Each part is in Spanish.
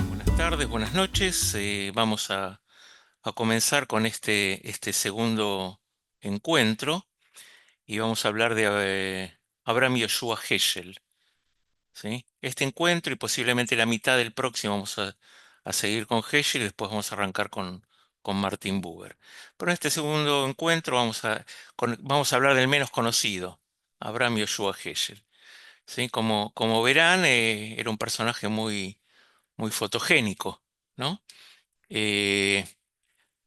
Buenas tardes, buenas noches. Vamos a comenzar con este segundo encuentro y vamos a hablar de Abraham Joshua Heschel, ¿sí? Este encuentro y posiblemente la mitad del próximo a seguir con Heschel y después vamos a arrancar con Martin Buber. Pero en este segundo encuentro vamos a hablar del menos conocido, Abraham Joshua Heschel, ¿sí? Como verán, era un personaje muy fotogénico, ¿no? Eh,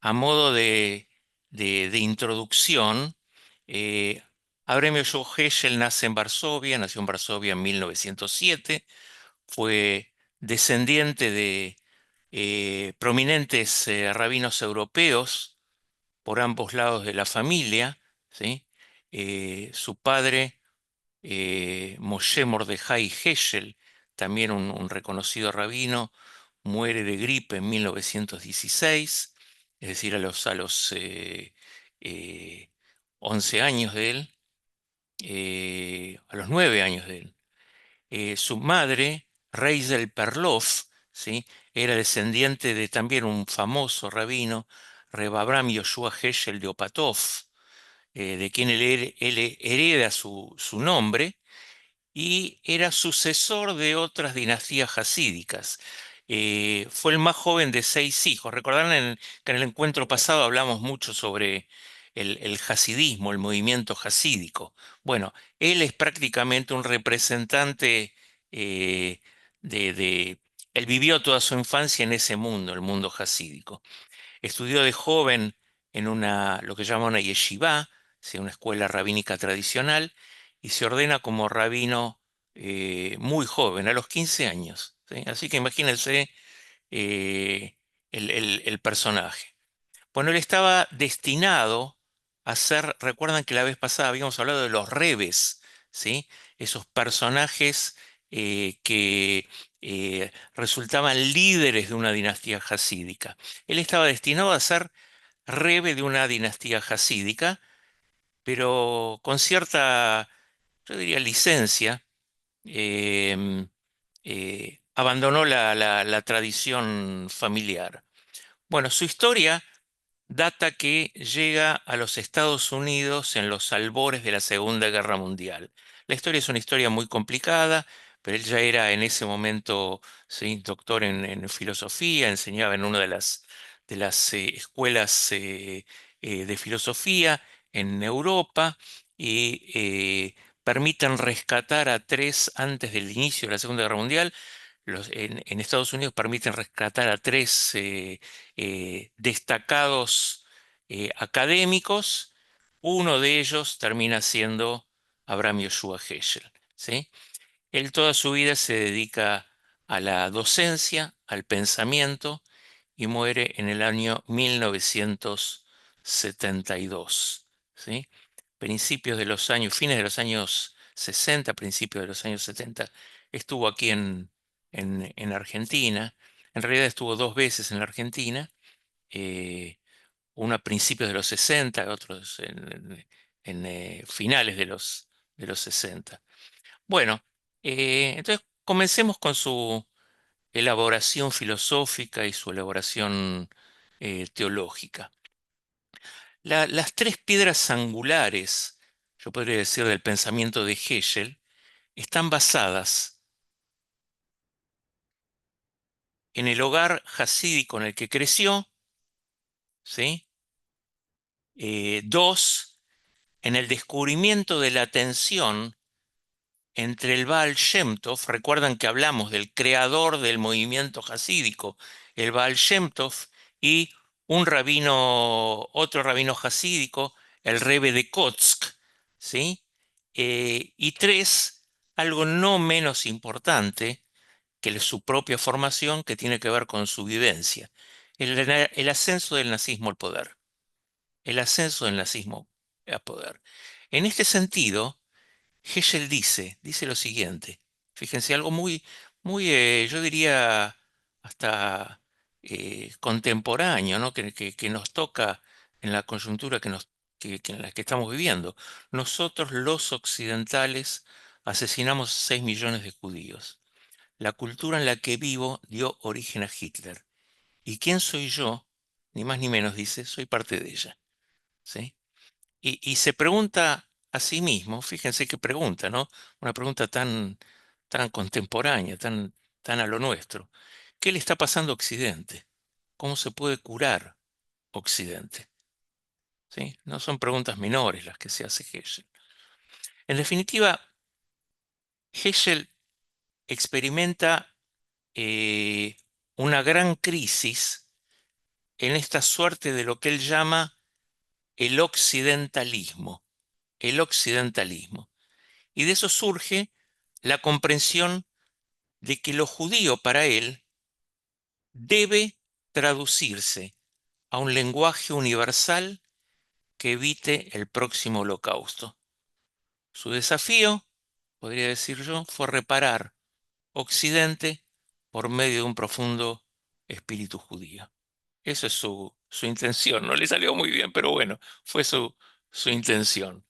a modo de introducción, eh, Abraham Joshua Heschel nació en Varsovia en 1907, fue descendiente de prominentes rabinos europeos por ambos lados de la familia, ¿sí? Su padre, Moshe Mordejai Heschel, también un reconocido rabino, muere de gripe en 1916, es decir, eh, 11 años de él, a los 9 años de él. Su madre, Reisel Perloff, ¿sí? Era descendiente de también un famoso rabino, Reb Abraham Yoshua Heschel de Opatov, de quien él hereda su nombre y era sucesor de otras dinastías jasídicas. Fue el más joven de 6 hijos. Recordarán que en el encuentro pasado hablamos mucho sobre el hasidismo, el movimiento hasídico. Bueno, él es prácticamente un representante eh, de... Él vivió toda su infancia en ese mundo, el mundo hasídico. Estudió de joven en lo que llama una yeshivá, ¿sí? Una escuela rabínica tradicional, y se ordena como rabino muy joven, a los 15 años, ¿sí? Así que imagínense eh, el personaje. Bueno, él estaba destinado a ser, recuerdan que la vez pasada habíamos hablado de los rebes, ¿sí? Esos personajes que resultaban líderes de una dinastía jasídica. Él estaba destinado a ser rebe de una dinastía jasídica, pero con cierta, yo diría, licencia, em, abandonó la tradición familiar. Bueno, su historia data que llega a los Estados Unidos en los albores de la Segunda Guerra Mundial. La historia es una historia muy complicada, pero él ya era en ese momento, sí, doctor en filosofía, enseñaba en una de las escuelas de filosofía en Europa y permiten rescatar a tres antes del inicio de la Segunda Guerra Mundial. En Estados Unidos permiten rescatar a tres destacados académicos. Uno de ellos termina siendo Abraham Joshua Heschel, ¿sí? Él toda su vida se dedica a la docencia, al pensamiento, y muere en el año 1972, ¿sí? Fines de los años 60, principios de los años 70, estuvo aquí en Argentina. En realidad estuvo 2 veces en la Argentina, eh, uno a principios de los 60, otros en finales de los 60. Bueno, entonces comencemos con su elaboración filosófica y su elaboración teológica. Las tres piedras angulares, yo podría decir, del pensamiento de Hegel, están basadas en el hogar jasídico en el que creció, ¿sí? Dos, en el descubrimiento de la tensión entre el Baal Shem Tov. Recuerdan que hablamos del creador del movimiento jasídico, el Baal Shem Tov, y otro rabino jasídico, el Rebbe de Kotsk, ¿sí? Y tres, algo no menos importante que su propia formación, que tiene que ver con su vivencia, el ascenso del nazismo al poder, el ascenso del nazismo al poder. En este sentido, Heschel dice lo siguiente, fíjense, algo yo diría, hasta contemporáneo, ¿no? Que nos toca en la coyuntura en la que estamos viviendo. Nosotros los occidentales asesinamos 6 millones de judíos. La cultura en la que vivo dio origen a Hitler. ¿Y quién soy yo? Ni más ni menos, dice, soy parte de ella. ¿Sí? Y se pregunta a sí mismo, fíjense qué pregunta, ¿no? Una pregunta tan contemporánea, tan a lo nuestro. ¿Qué le está pasando a Occidente? ¿Cómo se puede curar Occidente? ¿Sí? No son preguntas menores las que se hace Hegel. En definitiva, Hegel experimenta eh, una gran crisis en esta suerte de lo que él llama el occidentalismo. El occidentalismo. Y de eso surge la comprensión de que lo judío para él debe traducirse a un lenguaje universal que evite el próximo holocausto. Su desafío, podría decir yo, fue reparar Occidente por medio de un profundo espíritu judío. Esa es su intención. No le salió muy bien, pero bueno, fue su intención.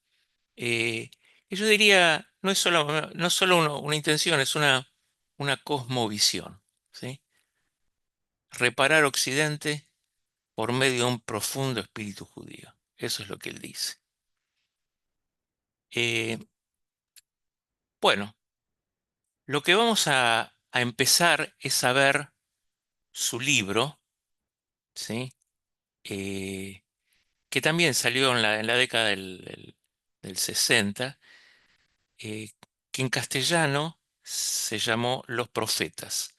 Eh, y yo diría, no es solo una intención, es una cosmovisión, ¿sí? Reparar Occidente por medio de un profundo espíritu judío. Eso es lo que él dice. Eh, bueno, lo que vamos a empezar es a ver su libro, ¿sí? Eh, que también salió en la década del 60, eh, que en castellano se llamó Los Profetas.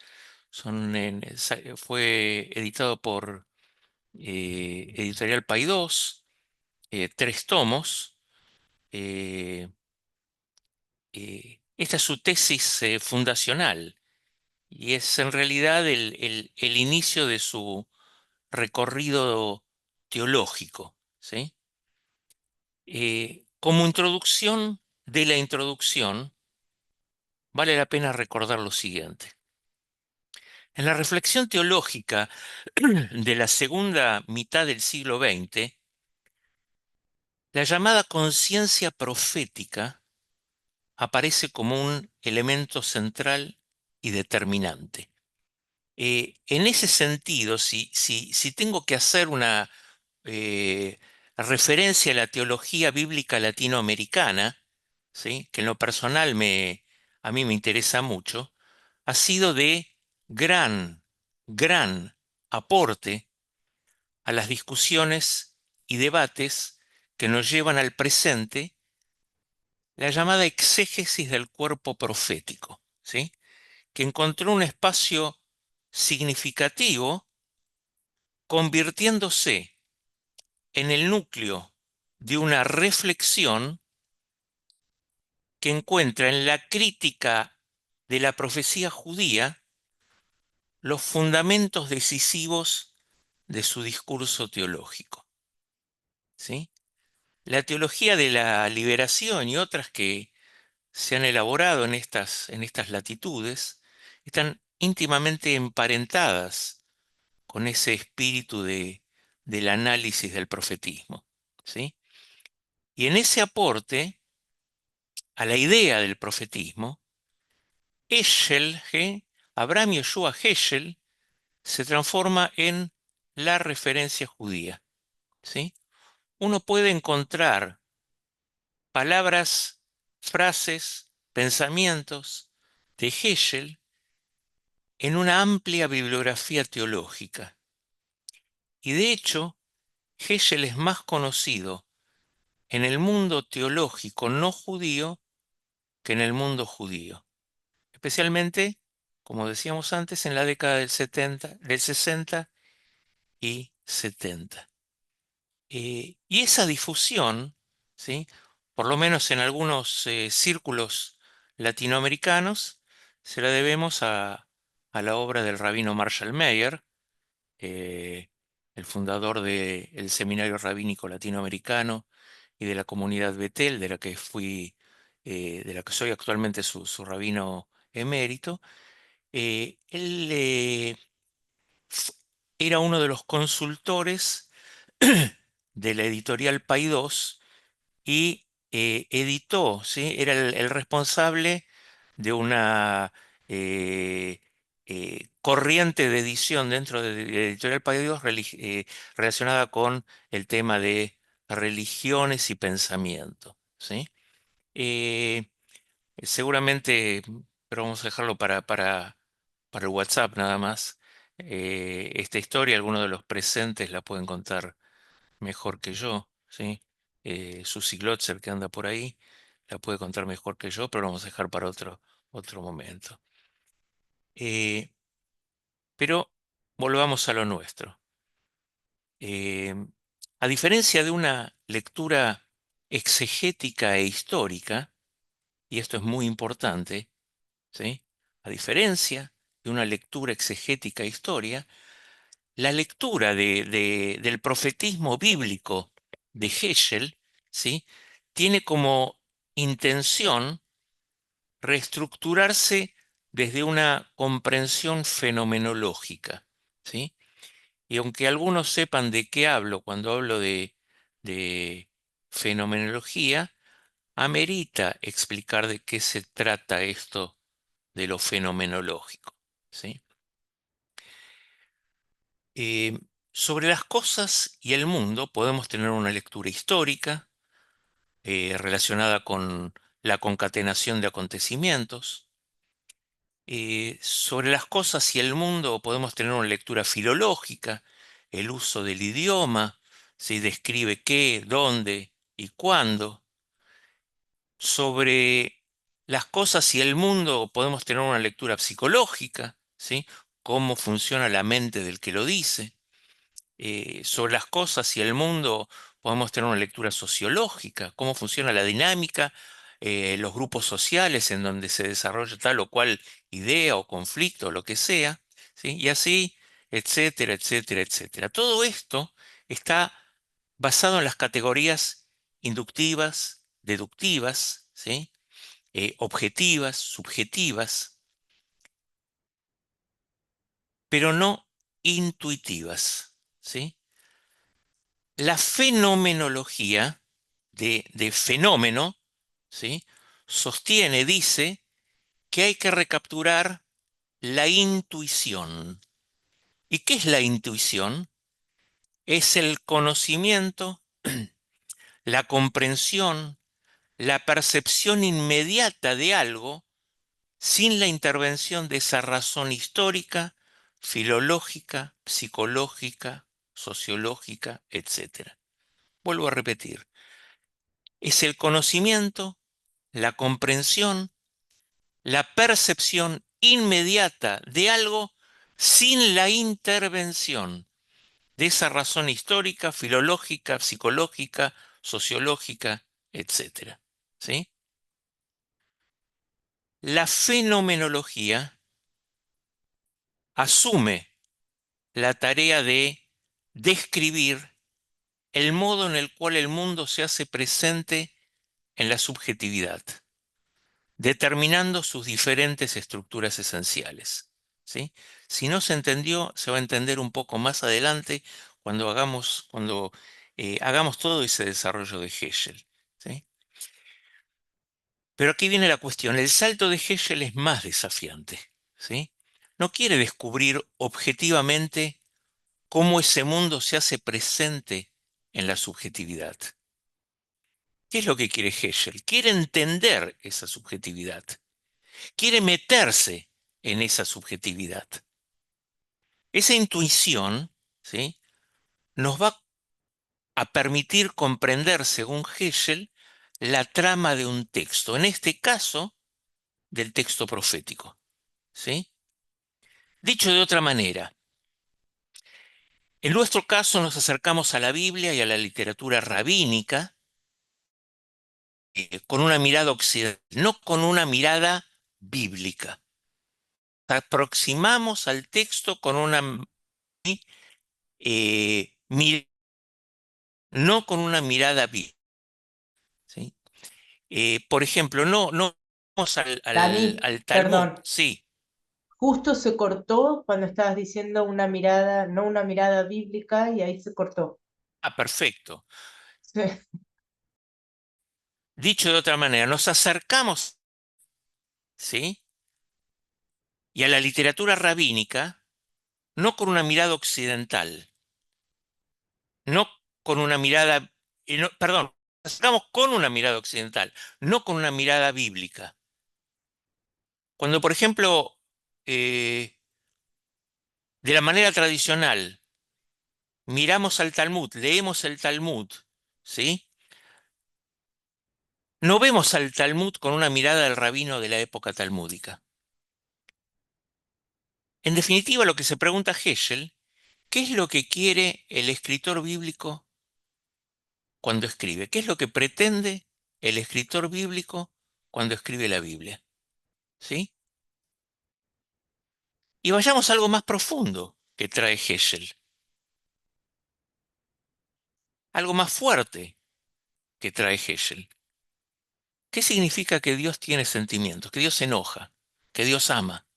Fue editado por Editorial Paidós, 3 tomos. eh, Esta es su tesis fundacional y es en realidad el inicio de su recorrido teológico, ¿sí? Como introducción de la introducción, vale la pena recordar lo siguiente. En la reflexión teológica de la segunda mitad del siglo XX, la llamada conciencia profética aparece como un elemento central y determinante. En ese sentido, si tengo que hacer una referencia a la teología bíblica latinoamericana, ¿sí? Que en lo personal a mí me interesa mucho, ha sido de gran, gran aporte a las discusiones y debates que nos llevan al presente, la llamada exégesis del cuerpo profético, ¿sí? Que encontró un espacio significativo convirtiéndose en el núcleo de una reflexión que encuentra en la crítica de la profecía judía los fundamentos decisivos de su discurso teológico, ¿sí? La teología de la liberación y otras que se han elaborado en estas latitudes están íntimamente emparentadas con ese espíritu del análisis del profetismo, ¿sí? Y en ese aporte a la idea del profetismo, Heschel, Abraham Yoshua Heschel, se transforma en la referencia judía, ¿sí? Uno puede encontrar palabras, frases, pensamientos de Heschel en una amplia bibliografía teológica. Y de hecho, Heschel es más conocido en el mundo teológico no judío que en el mundo judío, especialmente, como decíamos antes, en la década del 60 y 70. Y esa difusión, ¿sí? Por lo menos en algunos círculos latinoamericanos, se la debemos a la obra del rabino Marshall Mayer, eh, el fundador del Seminario Rabínico Latinoamericano y de la comunidad Betel, de la que soy actualmente su rabino emérito. Él f- era uno de los consultores de la editorial Paidós y editó, ¿sí? Era el responsable de una corriente de edición dentro de la editorial Paidós relacionada con el tema de religiones y pensamiento, ¿sí? Eh, Seguramente, pero vamos a dejarlo para el WhatsApp nada más. Esta historia, algunos de los presentes la pueden contar mejor que yo, ¿sí? Susi Glotzer, que anda por ahí, la puede contar mejor que yo, pero lo vamos a dejar para otro momento. Eh, pero volvamos a lo nuestro. Eh, a diferencia de una lectura exegética e histórica, y esto es muy importante, ¿sí? A diferencia de una lectura exegética e historia, la lectura del profetismo bíblico de Heschel, ¿sí? Tiene como intención reestructurarse desde una comprensión fenomenológica, ¿sí? Y aunque algunos sepan de qué hablo cuando hablo de fenomenología, amerita explicar de qué se trata esto de lo fenomenológico, ¿sí? Eh, Sobre las cosas y el mundo podemos tener una lectura histórica relacionada con la concatenación de acontecimientos. Sobre las cosas y el mundo podemos tener una lectura filológica, el uso del idioma, si describe qué, dónde y cuándo. Sobre las cosas y el mundo podemos tener una lectura psicológica, ¿sí? Cómo funciona la mente del que lo dice. Sobre las cosas y el mundo podemos tener una lectura sociológica, cómo funciona la dinámica, los grupos sociales en donde se desarrolla tal o cual idea o conflicto o lo que sea, ¿sí? Y así, etcétera, etcétera, etcétera. Todo esto está basado en las categorías inductivas, deductivas, ¿sí? Objetivas, subjetivas, pero no intuitivas, ¿sí? La fenomenología de fenómeno, ¿sí? Sostiene, dice, que hay que recapturar la intuición. ¿Y qué es la intuición? Es el conocimiento, la comprensión, la percepción inmediata de algo sin la intervención de esa razón histórica, filológica, psicológica, sociológica, etc. Vuelvo a repetir, es el conocimiento, la comprensión, la percepción inmediata de algo sin la intervención de esa razón histórica, filológica, psicológica, sociológica, etc. ¿Sí? La fenomenología asume la tarea de describir el modo en el cual el mundo se hace presente en la subjetividad, determinando sus diferentes estructuras esenciales, ¿sí? Si no se entendió, se va a entender un poco más adelante cuando hagamos todo ese desarrollo de Hegel, ¿sí? Pero aquí viene la cuestión, el salto de Hegel es más desafiante, ¿sí? No quiere descubrir objetivamente cómo ese mundo se hace presente en la subjetividad. ¿Qué es lo que quiere Hegel? Quiere entender esa subjetividad, quiere meterse en esa subjetividad. Esa intuición, ¿sí? Nos va a permitir comprender, según Hegel, la trama de un texto, en este caso, del texto profético, ¿sí? Dicho de otra manera, en nuestro caso nos acercamos a la Biblia y a la literatura rabínica con una mirada occidental, no con una mirada bíblica. Aproximamos al texto con una no con una mirada bíblica, ¿sí? Por ejemplo, no vamos Dani, al Talmud, perdón, sí. justo se cortó cuando estabas diciendo una mirada, no una mirada bíblica, y ahí se cortó. Ah, perfecto. Sí, Dicho de otra manera, nos acercamos, ¿sí? Y a la literatura rabínica, no con una mirada occidental, no con una mirada, perdón, nos acercamos con una mirada occidental, no con una mirada bíblica. Cuando, por ejemplo, eh, de la manera tradicional, miramos al Talmud, leemos el Talmud, ¿sí? No vemos al Talmud con una mirada del rabino de la época talmúdica. En definitiva, lo que se pregunta Heschel, ¿qué es lo que quiere el escritor bíblico cuando escribe? ¿Qué es lo que pretende el escritor bíblico cuando escribe la Biblia? ¿Sí? Y vayamos a algo más profundo que trae Heschel, algo más fuerte que trae Heschel. ¿Qué significa que Dios tiene sentimientos, que Dios se enoja, que Dios ama?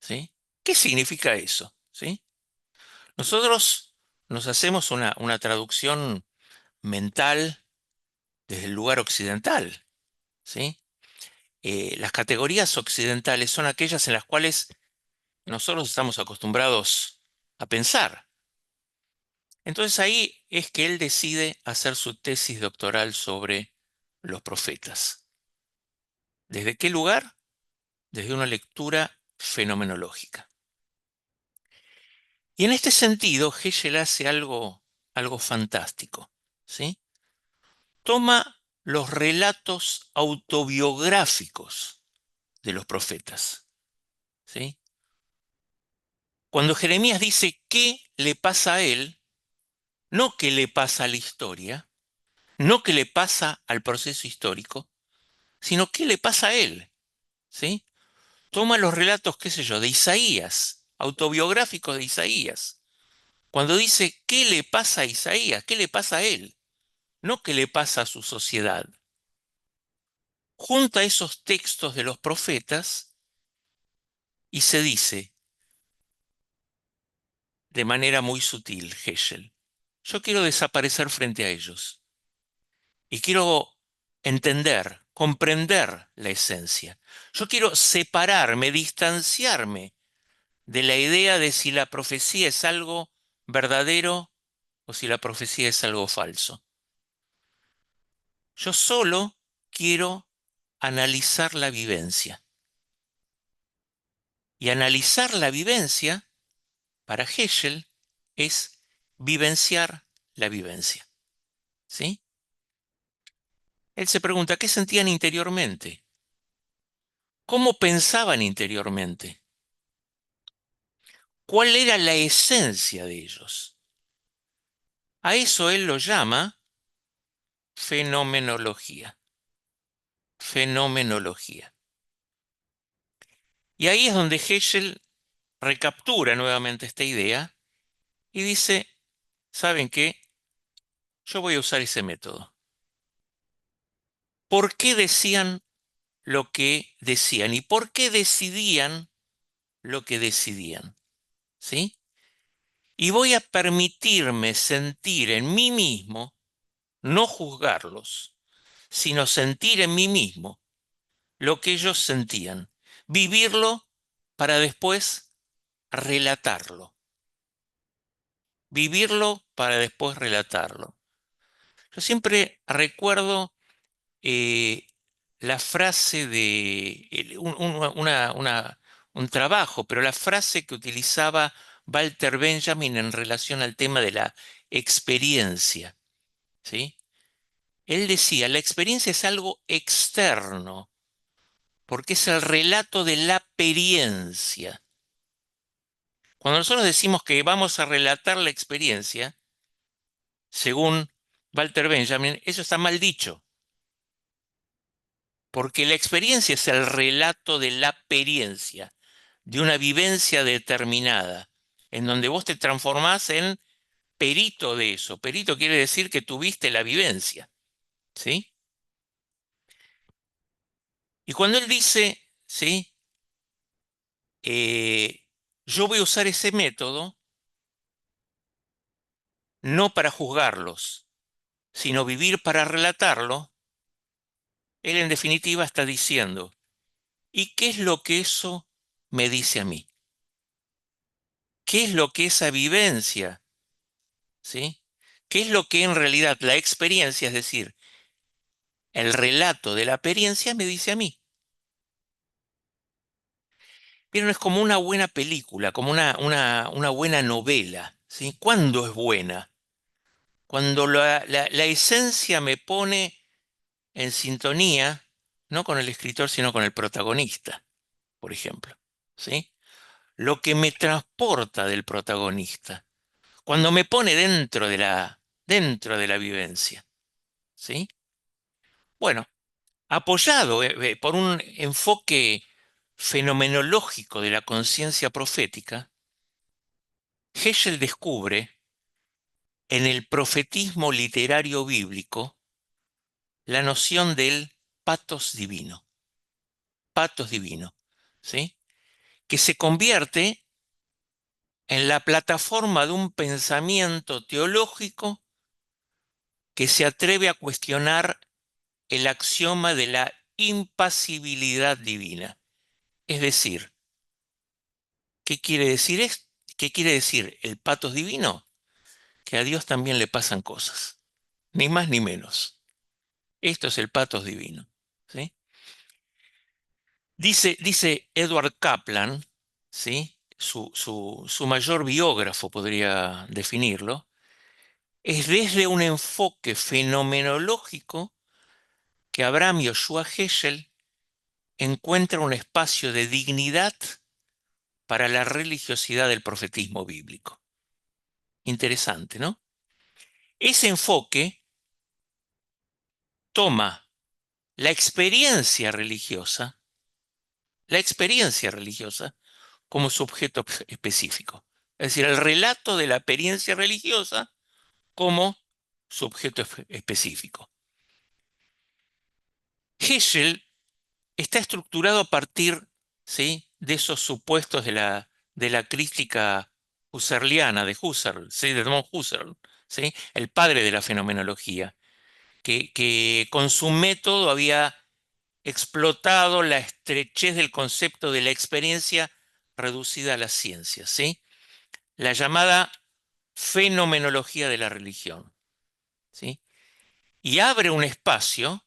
¿Sí? ¿Qué significa eso? ¿Sí? Nosotros nos hacemos una traducción mental desde el lugar occidental, ¿sí? Las categorías occidentales son aquellas en las cuales nosotros estamos acostumbrados a pensar. Entonces ahí es que él decide hacer su tesis doctoral sobre los profetas. ¿Desde qué lugar? Desde una lectura fenomenológica. Y en este sentido, Heschel hace algo fantástico, ¿sí? Toma los relatos autobiográficos de los profetas, ¿sí? Cuando Jeremías dice qué le pasa a él, no qué le pasa a la historia, no qué le pasa al proceso histórico, sino qué le pasa a él, ¿sí? Toma los relatos, qué sé yo, de Isaías, autobiográficos de Isaías, cuando dice qué le pasa a Isaías, qué le pasa a él, no qué le pasa a su sociedad. Junta esos textos de los profetas y se dice, de manera muy sutil, Heschel, yo quiero desaparecer frente a ellos y quiero entender, comprender la esencia. Yo quiero separarme, distanciarme de la idea de si la profecía es algo verdadero o si la profecía es algo falso. Yo solo quiero analizar la vivencia. Y analizar la vivencia, para Heschel, es vivenciar la vivencia. ¿Sí? Él se pregunta, ¿qué sentían interiormente? ¿Cómo pensaban interiormente? ¿Cuál era la esencia de ellos? A eso él lo llama fenomenología. Fenomenología. Y ahí es donde Heschel recaptura nuevamente esta idea y dice, ¿saben qué? Yo voy a usar ese método. ¿Por qué decían lo que decían y por qué decidían lo que decidían? ¿Sí? Y voy a permitirme sentir en mí mismo, no juzgarlos, sino sentir en mí mismo lo que ellos sentían, vivirlo para después relatarlo, vivirlo para después relatarlo. Yo siempre recuerdo eh, la frase de un trabajo, pero la frase que utilizaba Walter Benjamin en relación al tema de la experiencia, ¿sí? Él decía, la experiencia es algo externo, porque es el relato de la experiencia. Cuando nosotros decimos que vamos a relatar la experiencia, según Walter Benjamin, eso está mal dicho, porque la experiencia es el relato de la experiencia, de una vivencia determinada, en donde vos te transformás en perito de eso. Perito quiere decir que tuviste la vivencia, ¿sí? Y cuando él dice, ¿sí? Eh, yo voy a usar ese método, no para juzgarlos, sino vivir para relatarlo, él en definitiva está diciendo, ¿y qué es lo que eso me dice a mí? ¿Qué es lo que esa vivencia, ¿sí? ¿Qué es lo que en realidad la experiencia, es decir, el relato de la experiencia me dice a mí? Pero es como una buena película, como una buena novela, ¿sí? ¿Cuándo es buena? Cuando la esencia me pone en sintonía, no con el escritor, sino con el protagonista, por ejemplo, ¿sí? Lo que me transporta del protagonista, cuando me pone dentro de la vivencia, ¿sí? Bueno, apoyado por un enfoque fenomenológico de la conciencia profética, Heschel descubre en el profetismo literario bíblico la noción del patos divino, ¿sí? Que se convierte en la plataforma de un pensamiento teológico que se atreve a cuestionar el axioma de la impasibilidad divina. Es decir, ¿qué quiere decir ¿Qué quiere decir el patos divino? Que a Dios también le pasan cosas, ni más ni menos. Esto es el patos divino, ¿sí? Dice Edward Kaplan, ¿sí? Su mayor biógrafo podría definirlo, es desde un enfoque fenomenológico que Abraham Joshua Heschel encuentra un espacio de dignidad para la religiosidad del profetismo bíblico. Interesante, ¿no? Ese enfoque toma la experiencia religiosa, la experiencia religiosa como sujeto específico. Es decir, el relato de la experiencia religiosa como sujeto específico. Heschel está estructurado a partir, ¿sí?, de esos supuestos de la crítica husserliana de Husserl, ¿sí?, de Edmund Husserl, ¿sí?, el padre de la fenomenología, que con su método había explotado la estrechez del concepto de la experiencia reducida a la ciencia, ¿sí?, la llamada fenomenología de la religión, ¿sí?, y abre un espacio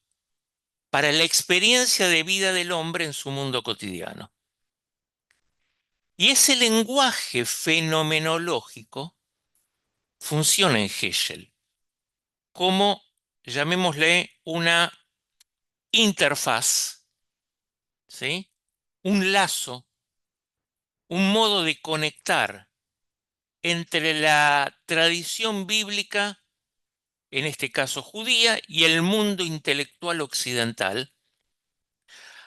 para la experiencia de vida del hombre en su mundo cotidiano. Y ese lenguaje fenomenológico funciona en Heschel como, llamémosle, una interfaz, ¿sí?, un lazo, un modo de conectar entre la tradición bíblica, en este caso judía, y el mundo intelectual occidental,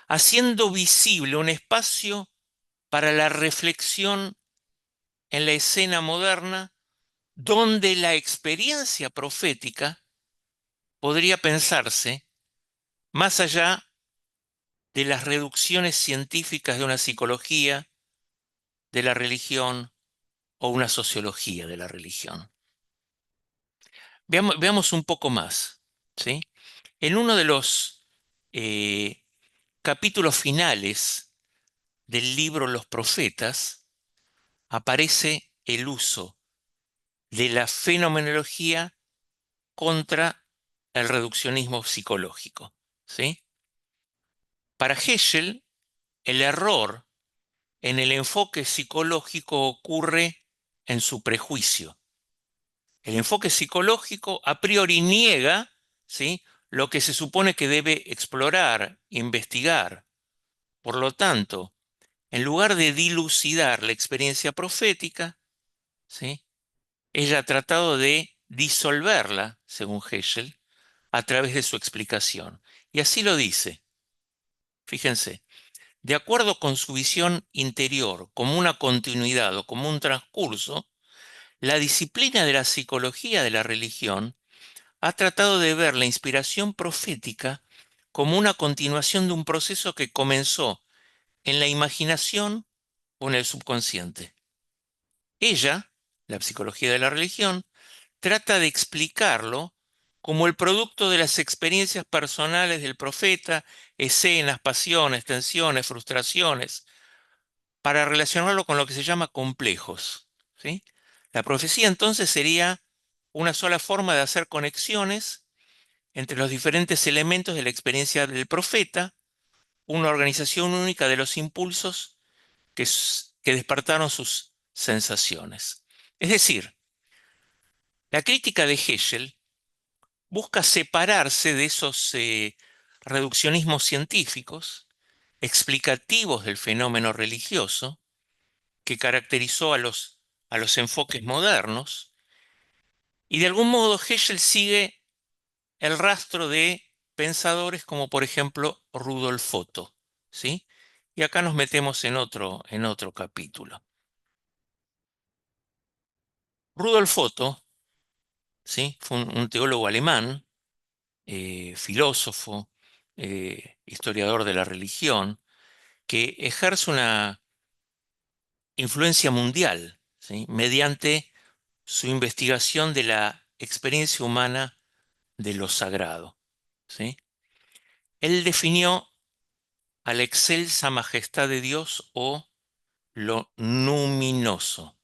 haciendo visible un espacio para la reflexión en la escena moderna, donde la experiencia profética podría pensarse más allá de las reducciones científicas de una psicología, de la religión o una sociología de la religión. Veamos un poco más, ¿sí? En uno de los eh, capítulos finales del libro Los Profetas aparece el uso de la fenomenología contra el reduccionismo psicológico, ¿sí? Para Heschel, el error en el enfoque psicológico ocurre en su prejuicio. El enfoque psicológico a priori niega, ¿sí?, lo que se supone que debe explorar, investigar. Por lo tanto, en lugar de dilucidar la experiencia profética, ¿sí?, ella ha tratado de disolverla, según Heschel, a través de su explicación. Y así lo dice. Fíjense, de acuerdo con su visión interior, como una continuidad o como un transcurso, la disciplina de la psicología de la religión ha tratado de ver la inspiración profética como una continuación de un proceso que comenzó en la imaginación o en el subconsciente. Ella, la psicología de la religión, trata de explicarlo como el producto de las experiencias personales del profeta, escenas, pasiones, tensiones, frustraciones, para relacionarlo con lo que se llama complejos, ¿sí? La profecía entonces sería una sola forma de hacer conexiones entre los diferentes elementos de la experiencia del profeta, una organización única de los impulsos que despertaron sus sensaciones. Es decir, la crítica de Heschel busca separarse de esos reduccionismos científicos explicativos del fenómeno religioso que caracterizó a los enfoques modernos, y de algún modo Heschel sigue el rastro de pensadores como por ejemplo Rudolf Otto, ¿sí? Y acá nos metemos en otro capítulo. Rudolf Otto, ¿sí? Fue un teólogo alemán, filósofo, historiador de la religión, que ejerce una influencia mundial, ¿sí? Mediante su investigación de la experiencia humana de lo sagrado, ¿sí? Él definió a la excelsa majestad de Dios o lo luminoso.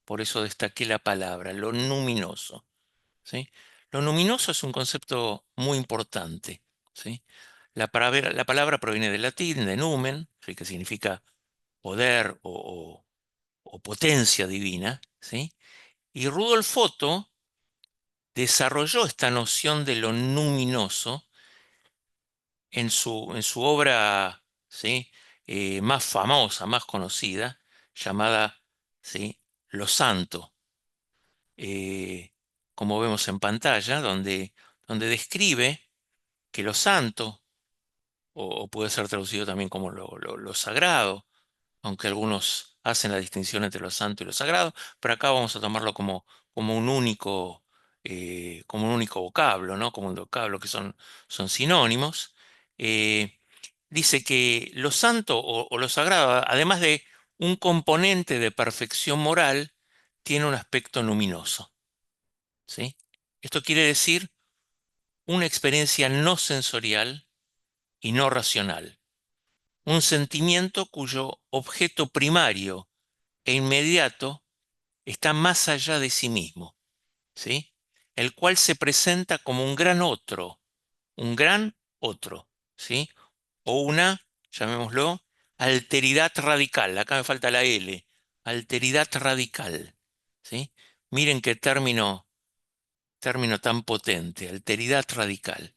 Por eso destaqué la palabra, lo luminoso, ¿sí? Lo luminoso es un concepto muy importante, ¿sí? La palabra proviene del latín, de numen, ¿sí? Que significa poder o potencia divina, ¿sí? Y Rudolf Otto desarrolló esta noción de lo luminoso en su obra, ¿sí? Más famosa, más conocida, llamada, ¿sí? Lo Santo, eh, como vemos en pantalla, donde describe que lo santo, o puede ser traducido también como lo sagrado, aunque algunos hacen la distinción entre lo santo y lo sagrado, pero acá vamos a tomarlo como un único vocablo, ¿no? Como un vocablo que son sinónimos. Eh, Dice que lo santo o lo sagrado, además de un componente de perfección moral, tiene un aspecto luminoso, ¿sí? Esto quiere decir una experiencia no sensorial y no racional, un sentimiento cuyo objeto primario e inmediato está más allá de sí mismo, ¿sí? El cual se presenta como un gran otro, ¿sí? O una, llamémoslo, alteridad radical. Acá me falta la L, alteridad radical, ¿sí? Miren qué término tan potente, alteridad radical.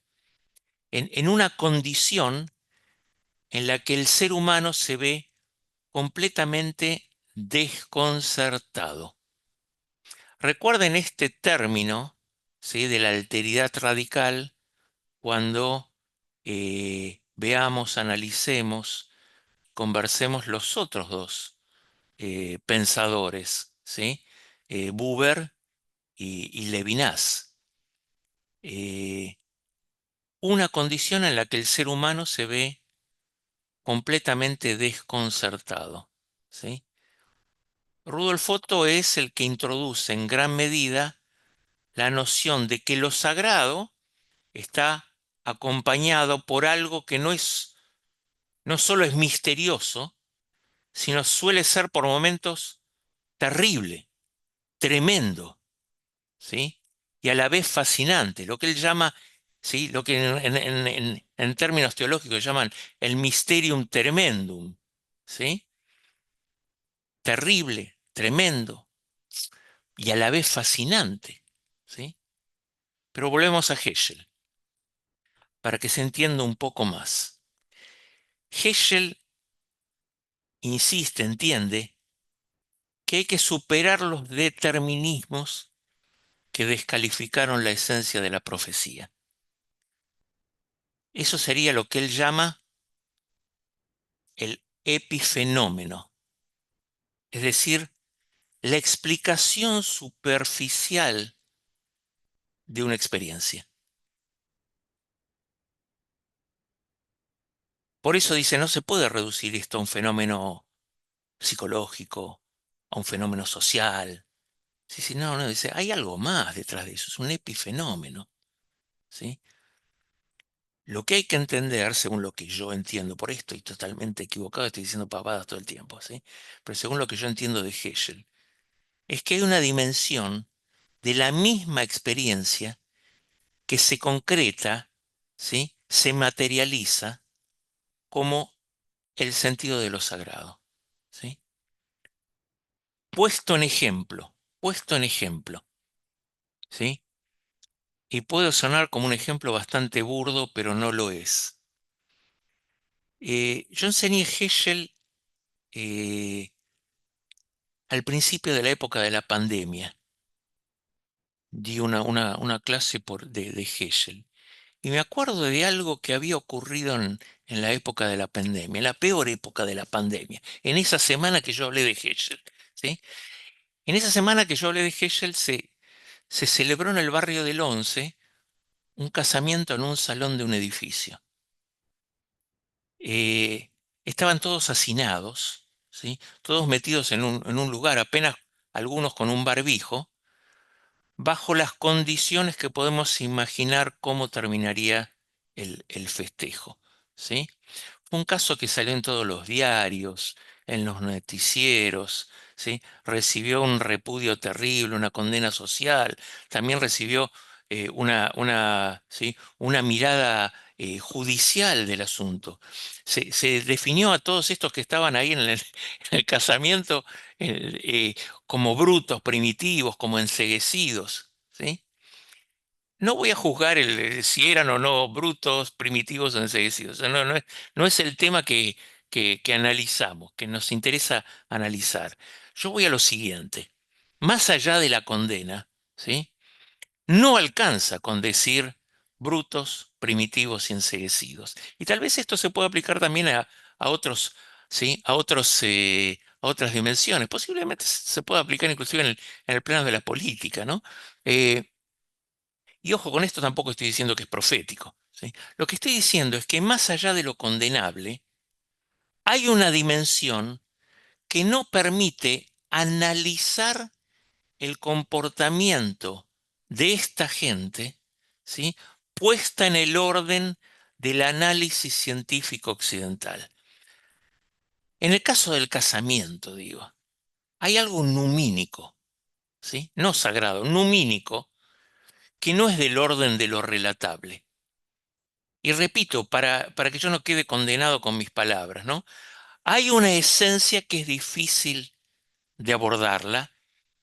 En una condición en la que el ser humano se ve completamente desconcertado. Recuerden este término, ¿sí? De la alteridad radical cuando veamos, analicemos, conversemos los otros dos pensadores, ¿sí? Buber y Levinas. Eh, una condición en la que el ser humano se ve completamente desconcertado, ¿sí? Rudolf Otto es el que introduce en gran medida la noción de que lo sagrado está acompañado por algo que no solo es misterioso, sino suele ser por momentos terrible, tremendo, ¿sí? Y a la vez fascinante, lo que él llama, ¿sí? Lo que en términos teológicos llaman el mysterium tremendum, ¿sí? Terrible, tremendo y a la vez fascinante, ¿sí? Pero volvemos a Heschel, para que se entienda un poco más. Heschel insiste, entiende, que hay que superar los determinismos que descalificaron la esencia de la profecía. Eso sería lo que él llama el epifenómeno, es decir, la explicación superficial de una experiencia. Por eso dice, no se puede reducir esto a un fenómeno psicológico, a un fenómeno social, Sí, sí, no, no, dice, hay algo más detrás de eso, es un epifenómeno, ¿sí? Lo que hay que entender, según lo que yo entiendo, por esto estoy totalmente equivocado, estoy diciendo pavadas todo el tiempo, ¿sí? Pero según lo que yo entiendo de Heschel, es que hay una dimensión de la misma experiencia que se concreta, ¿sí? Se materializa como el sentido de lo sagrado, ¿sí? Puesto en ejemplo, ¿sí? Y puedo sonar como un ejemplo bastante burdo, pero no lo es. Yo enseñé Heschel eh, al principio de la época de la pandemia. Di una clase de Heschel. Y me acuerdo de algo que había ocurrido en la época de la pandemia, en la peor época de la pandemia, en esa semana que yo hablé de Heschel, ¿sí? En esa semana que yo hablé de Heschel se celebró en el barrio del Once un casamiento en un salón de un edificio. Eh, Estaban todos hacinados, ¿sí? Todos metidos en un lugar, apenas algunos con un barbijo, bajo las condiciones que podemos imaginar cómo terminaría el festejo, ¿sí? Un caso que salió en todos los diarios, en los noticieros, ¿sí? Recibió un repudio terrible, una condena social, también recibió ¿sí? Una mirada judicial del asunto. Se definió a todos estos que estaban ahí en el, en el casamiento como brutos, primitivos, como enceguecidos, ¿sí? No voy a juzgar si eran o no brutos, primitivos o enseguecidos. No es el tema que analizamos, que nos interesa analizar. Yo voy a lo siguiente. Más allá de la condena, ¿sí? No alcanza con decir brutos, primitivos y enceguecidos. Y tal vez esto se pueda aplicar también a otros, ¿sí? A otras dimensiones. Posiblemente se pueda aplicar inclusive en el plano de la política, ¿no? Eh, y ojo, con esto tampoco estoy diciendo que es profético, ¿sí? Lo que estoy diciendo es que más allá de lo condenable, hay una dimensión que no permite analizar el comportamiento de esta gente, ¿sí? Puesta en el orden del análisis científico occidental. En el caso del casamiento, digo, hay algo numínico, ¿sí? No sagrado, numínico, que no es del orden de lo relatable. Y repito, para que yo no quede condenado con mis palabras, ¿no? Hay una esencia que es difícil de abordarla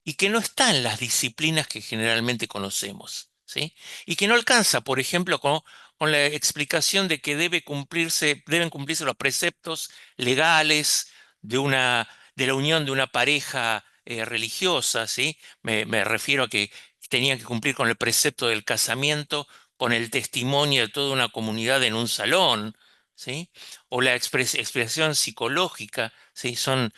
y que no está en las disciplinas que generalmente conocemos, ¿sí? Y que no alcanza, por ejemplo, con la explicación de que deben cumplirse los preceptos legales de la unión de una pareja religiosa, ¿sí? Me refiero a que tenían que cumplir con el precepto del casamiento, con el testimonio de toda una comunidad en un salón, ¿sí? O la expresión psicológica, ¿sí? Son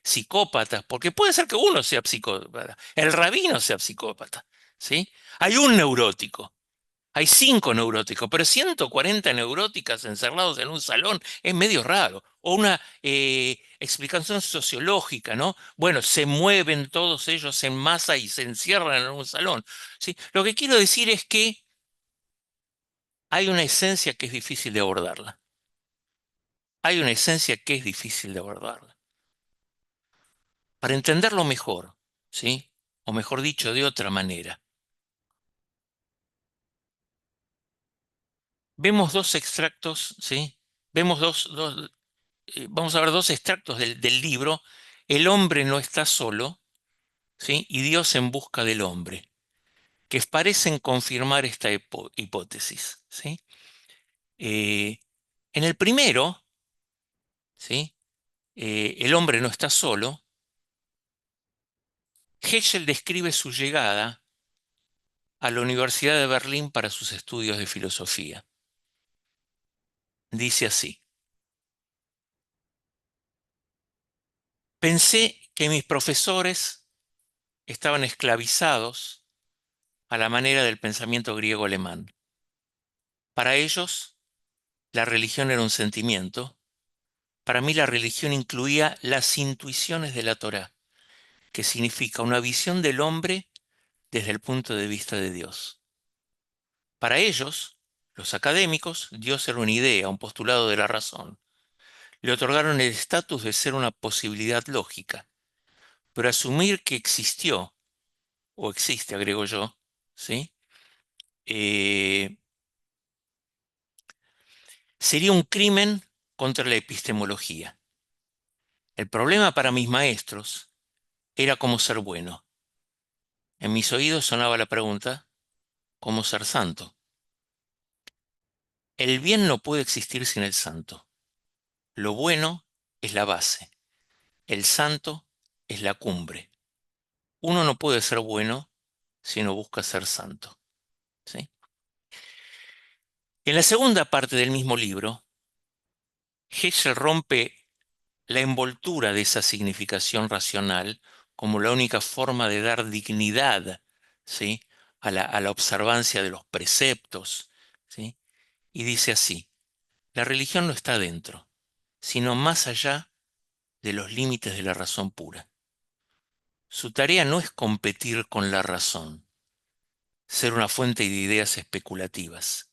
psicópatas, porque puede ser que uno sea psicópata, el rabino sea psicópata, ¿sí? Hay un neurótico, hay 5 neuróticos, pero 140 neuróticas encerrados en un salón es medio raro. O una explicación sociológica, ¿no? Bueno, se mueven todos ellos en masa y se encierran en un salón, ¿sí? Lo que quiero decir es que hay una esencia que es difícil de abordarla. Hay una esencia que es difícil de abordarla. Para entenderlo mejor, ¿sí? O mejor dicho, de otra manera. Vemos dos extractos, ¿sí? Vemos vamos a ver dos extractos del libro. El hombre no está solo, ¿sí? Y Dios en busca del hombre, que parecen confirmar esta hipótesis, ¿sí? Eh, en el primero, ¿sí? El hombre no está solo. Hegel describe su llegada a la Universidad de Berlín para sus estudios de filosofía. Dice así: pensé que mis profesores estaban esclavizados a la manera del pensamiento griego-alemán. Para ellos, la religión era un sentimiento. Para mí, la religión incluía las intuiciones de la Torá. que significa una visión del hombre desde el punto de vista de Dios. Para ellos, los académicos, Dios era una idea, un postulado de la razón. Le otorgaron el estatus de ser una posibilidad lógica, pero asumir que existió, o existe, agrego yo, ¿sí? Eh, Sería un crimen contra la epistemología. El problema para mis maestros era cómo ser bueno. En mis oídos sonaba la pregunta, ¿cómo ser santo? El bien no puede existir sin el santo. Lo bueno es la base. El santo es la cumbre. Uno no puede ser bueno si no busca ser santo. ¿Sí? En la segunda parte del mismo libro, Hegel rompe la envoltura de esa significación racional como la única forma de dar dignidad, ¿sí?, a la observancia de los preceptos, ¿sí? Y dice así, la religión no está dentro, sino más allá de los límites de la razón pura. Su tarea no es competir con la razón, ser una fuente de ideas especulativas,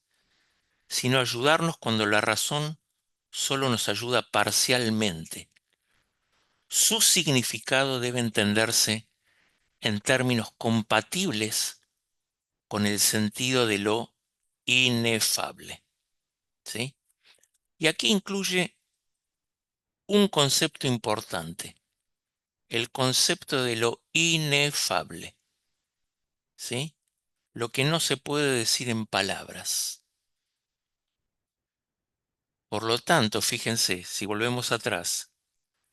sino ayudarnos cuando la razón solo nos ayuda parcialmente. Su significado debe entenderse en términos compatibles con el sentido de lo inefable, ¿sí? Y aquí incluye un concepto importante, el concepto de lo inefable, ¿sí? Lo que no se puede decir en palabras. Por lo tanto, fíjense, si volvemos atrás,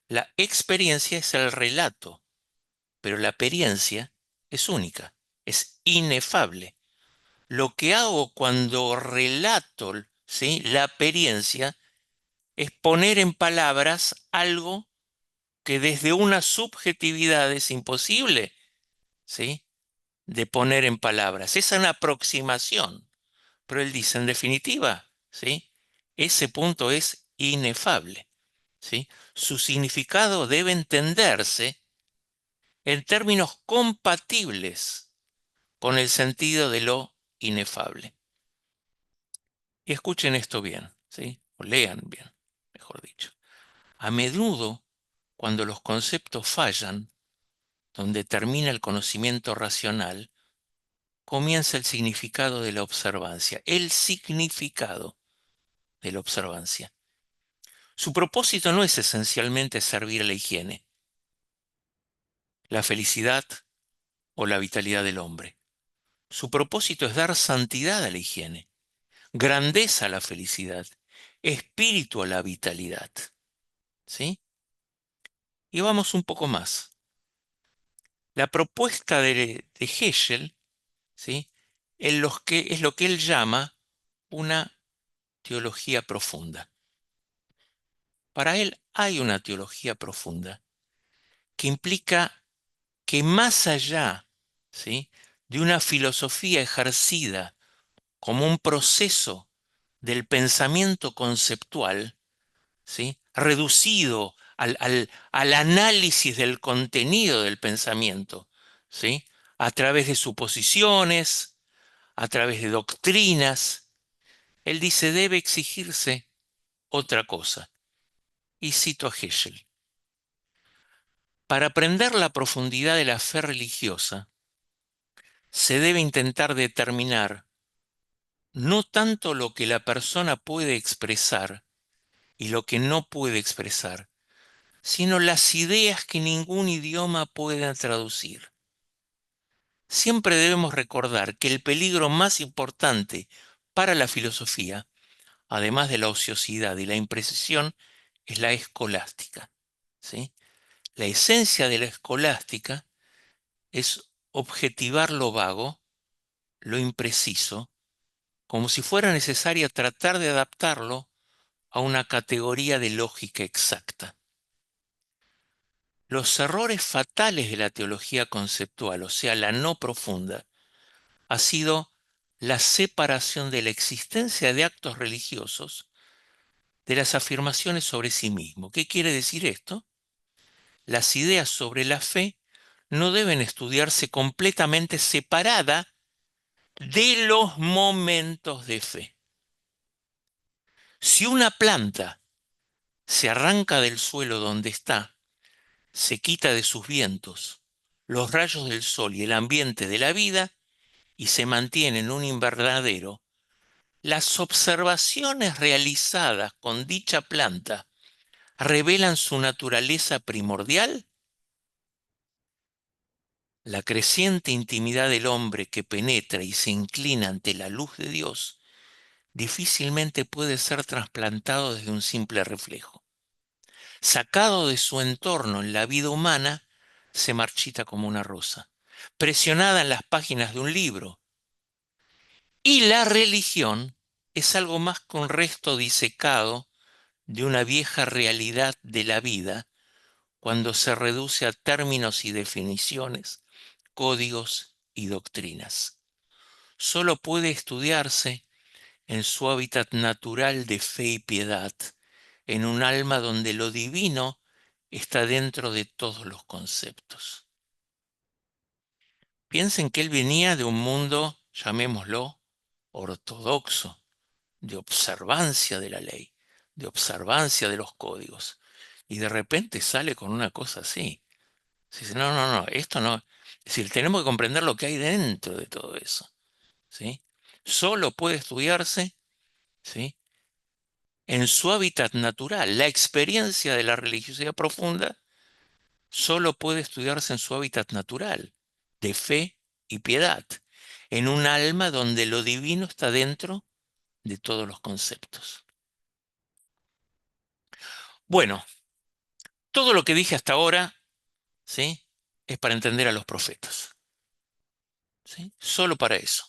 la experiencia es el relato, pero la experiencia es única, es inefable. Lo que hago cuando relato, ¿sí?, la experiencia es poner en palabras algo que desde una subjetividad es imposible, ¿sí?, de poner en palabras. Es una aproximación, pero él dice, en definitiva, ¿sí?, ese punto es inefable, ¿sí? Su significado debe entenderse en términos compatibles con el sentido de lo inefable. Y escuchen esto bien, ¿sí? O lean bien, mejor dicho. A menudo, cuando los conceptos fallan, donde termina el conocimiento racional, comienza el significado de la observancia, el significado de la observancia. Su propósito no es esencialmente servir a la higiene, la felicidad o la vitalidad del hombre. Su propósito es dar santidad a la higiene, grandeza a la felicidad, espíritu a la vitalidad. ¿Sí? Y vamos un poco más. La propuesta de Hegel, ¿sí?, es lo que él llama una teología profunda. Para él hay una teología profunda que implica que más allá, ¿sí?, de una filosofía ejercida como un proceso del pensamiento conceptual, ¿sí?, reducido al análisis del contenido del pensamiento, ¿sí?, a través de suposiciones, a través de doctrinas. Él dice, debe exigirse otra cosa. Y cito a Hegel. Para aprender la profundidad de la fe religiosa, se debe intentar determinar no tanto lo que la persona puede expresar y lo que no puede expresar, sino las ideas que ningún idioma pueda traducir. Siempre debemos recordar que el peligro más importante para la filosofía, además de la ociosidad y la imprecisión, es la escolástica, ¿sí? La esencia de la escolástica es objetivar lo vago, lo impreciso, como si fuera necesario tratar de adaptarlo a una categoría de lógica exacta. Los errores fatales de la teología conceptual, o sea, la no profunda, ha sido la separación de la existencia de actos religiosos de las afirmaciones sobre sí mismo. ¿Qué quiere decir esto? Las ideas sobre la fe no deben estudiarse completamente separada de los momentos de fe. Si una planta se arranca del suelo donde está, se quita de sus vientos los rayos del sol y el ambiente de la vida y se mantiene en un invernadero, las observaciones realizadas con dicha planta revelan su naturaleza primordial. La creciente intimidad del hombre que penetra y se inclina ante la luz de Dios difícilmente puede ser trasplantado desde un simple reflejo. Sacado de su entorno en la vida humana, se marchita como una rosa, presionada en las páginas de un libro. Y la religión es algo más que un resto disecado de una vieja realidad de la vida cuando se reduce a términos y definiciones, códigos y doctrinas. Solo puede estudiarse en su hábitat natural de fe y piedad, en un alma donde lo divino está dentro de todos los conceptos. Piensen que él venía de un mundo, llamémoslo, ortodoxo, de observancia de la ley, de observancia de los códigos, y de repente sale con una cosa así. Se dice, no, no, no, esto no. Es decir, tenemos que comprender lo que hay dentro de todo eso, ¿sí? Solo puede estudiarse, ¿sí?, en su hábitat natural. La experiencia de la religiosidad profunda solo puede estudiarse en su hábitat natural, de fe y piedad, en un alma donde lo divino está dentro de todos los conceptos. Bueno, todo lo que dije hasta ahora, ¿sí?, es para entender a los profetas, ¿sí? Solo para eso.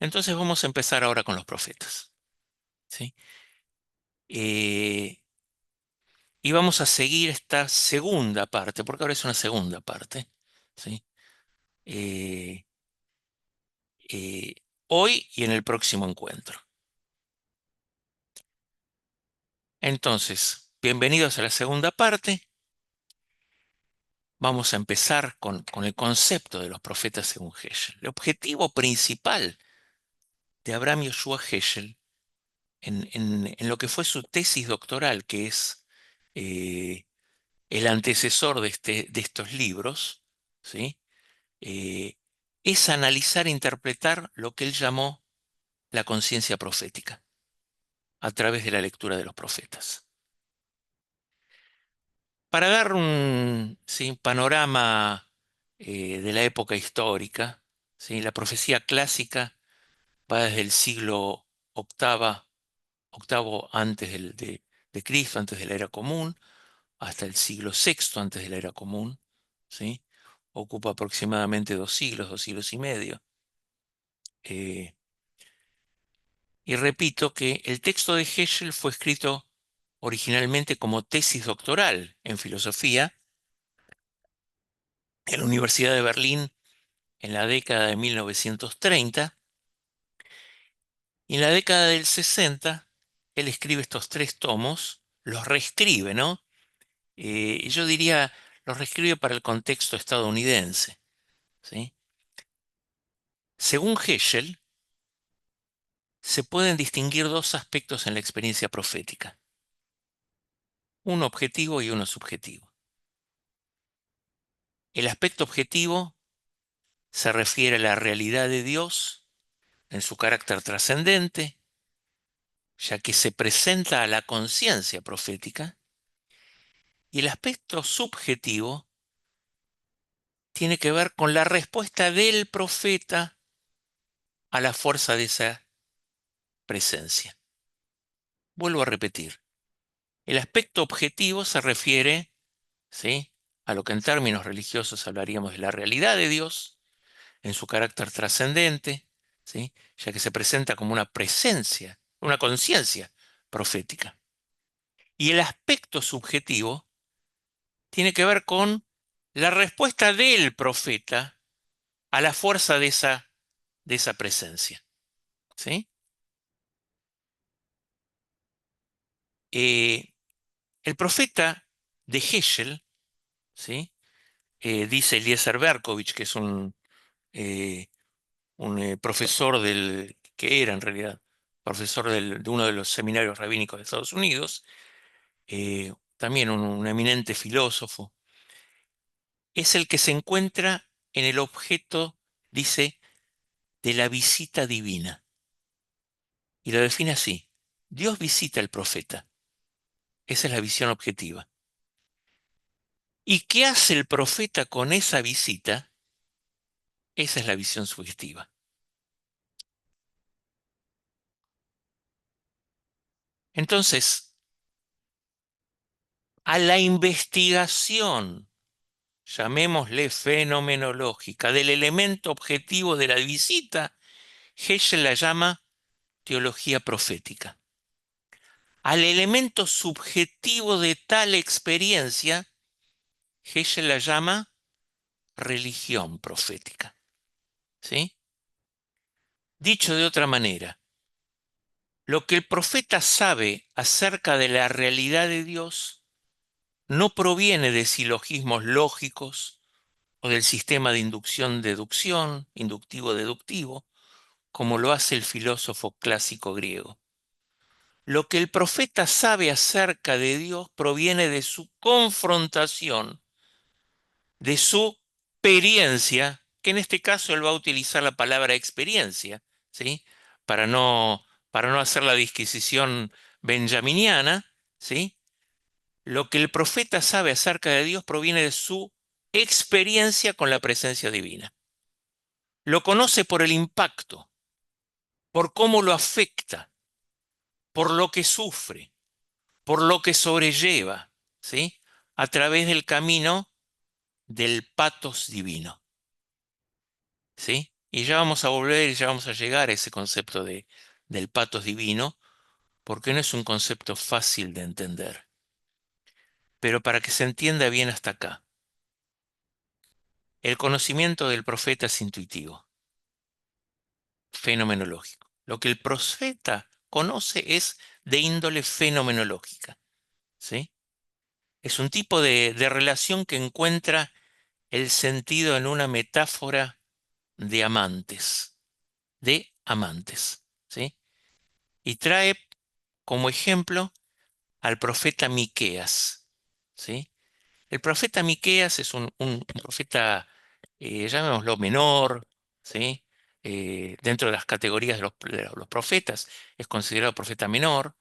Entonces vamos a empezar ahora con los profetas, ¿sí? Eh, y vamos a seguir esta segunda parte, porque ahora es una segunda parte, ¿sí? Eh, eh, Hoy y en el próximo encuentro. Entonces, bienvenidos a la segunda parte. Vamos a empezar con el concepto de los profetas según Heschel. El objetivo principal de Abraham Joshua Heschel en lo que fue su tesis doctoral, que es eh, el antecesor de estos libros, ¿sí?, eh, es analizar e interpretar lo que él llamó la conciencia profética a través de la lectura de los profetas. Para dar un, ¿sí?, panorama de la época histórica, ¿sí?, la profecía clásica va desde el siglo octavo antes de Cristo, antes de la era común, hasta el siglo sexto antes de la era común, ¿sí? Ocupa aproximadamente 2 siglos, 2 siglos y medio. Eh, y repito que el texto de Heschel fue escrito originalmente como tesis doctoral en filosofía en la Universidad de Berlín en la década de 1930, y en la década del 60 él escribe estos 3 tomos, los reescribe, ¿no? Yo diría, los reescribe para el contexto estadounidense, ¿sí? Según Heschel, se pueden distinguir 2 aspectos en la experiencia profética, uno objetivo y uno subjetivo. El aspecto objetivo se refiere a la realidad de Dios en su carácter trascendente, ya que se presenta a la conciencia profética, y el aspecto subjetivo tiene que ver con la respuesta del profeta a la fuerza de esa presencia. Vuelvo a repetir, el aspecto objetivo se refiere, ¿sí?, a lo que en términos religiosos hablaríamos de la realidad de Dios en su carácter trascendente, ¿sí?, ya que se presenta como una presencia, una conciencia profética. Y el aspecto subjetivo tiene que ver con la respuesta del profeta a la fuerza de esa presencia, ¿sí? El profeta de Heschel ¿sí? Dice Eliezer Berkovich, que es eh, un profesor que era en realidad profesor de uno de los seminarios rabínicos de Estados Unidos, también un eminente filósofo, es el que se encuentra en el objeto, dice, de la visita divina. Y lo define así: Dios visita al profeta. Esa es la visión objetiva. ¿Y qué hace el profeta con esa visita? Esa es la visión subjetiva. Entonces, a la investigación, llamémosle fenomenológica, del elemento objetivo de la visita, Hegel la llama teología profética. Al elemento subjetivo de tal experiencia, Hegel la llama religión profética. ¿Sí? Dicho de otra manera, lo que el profeta sabe acerca de la realidad de Dios no proviene de silogismos lógicos o del sistema de inducción-deducción, inductivo-deductivo, como lo hace el filósofo clásico griego. Lo que el profeta sabe acerca de Dios proviene de su confrontación, de su experiencia, que en este caso él va a utilizar la palabra experiencia, ¿sí? Para no, para no hacer la disquisición benjaminiana, ¿sí? Lo que el profeta sabe acerca de Dios proviene de su experiencia con la presencia divina. Lo conoce por el impacto, por cómo lo afecta, por lo que sufre, por lo que sobrelleva, ¿sí? A través del camino del patos divino, ¿sí? Y ya vamos a volver, ya vamos a llegar a ese concepto del patos divino, porque no es un concepto fácil de entender. Pero para que se entienda bien hasta acá, el conocimiento del profeta es intuitivo, fenomenológico. Lo que el profeta conoce es de índole fenomenológica, ¿sí? Es un tipo de relación que encuentra el sentido en una metáfora de amantes, ¿sí? Y trae como ejemplo al profeta Miqueas, ¿sí? El profeta Miqueas es un profeta, llamémoslo menor, ¿sí? Dentro de las categorías de los profetas, es considerado profeta menor,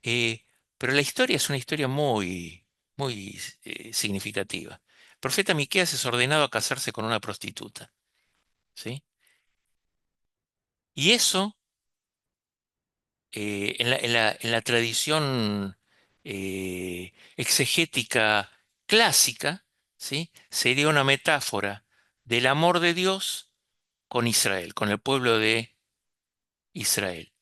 eh, pero la historia es una historia muy significativa. El profeta Miqueas es ordenado a casarse con una prostituta, ¿sí? Y eso, en la tradición exegética clásica, ¿sí? Sería una metáfora del amor de Dios con Israel, con el pueblo de Israel.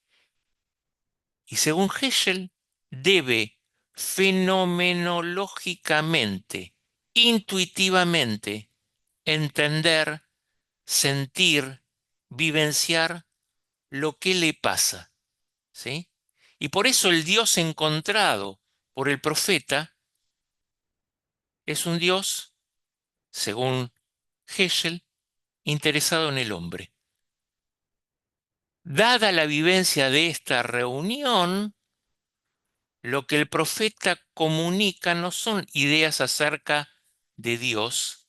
Y según Heschel, debe fenomenológicamente, intuitivamente, entender, sentir, vivenciar lo que le pasa, ¿sí? Y por eso el Dios encontrado por el profeta es un Dios, según Heschel, interesado en el hombre. Dada la vivencia de esta reunión, lo que el profeta comunica no son ideas acerca de Dios,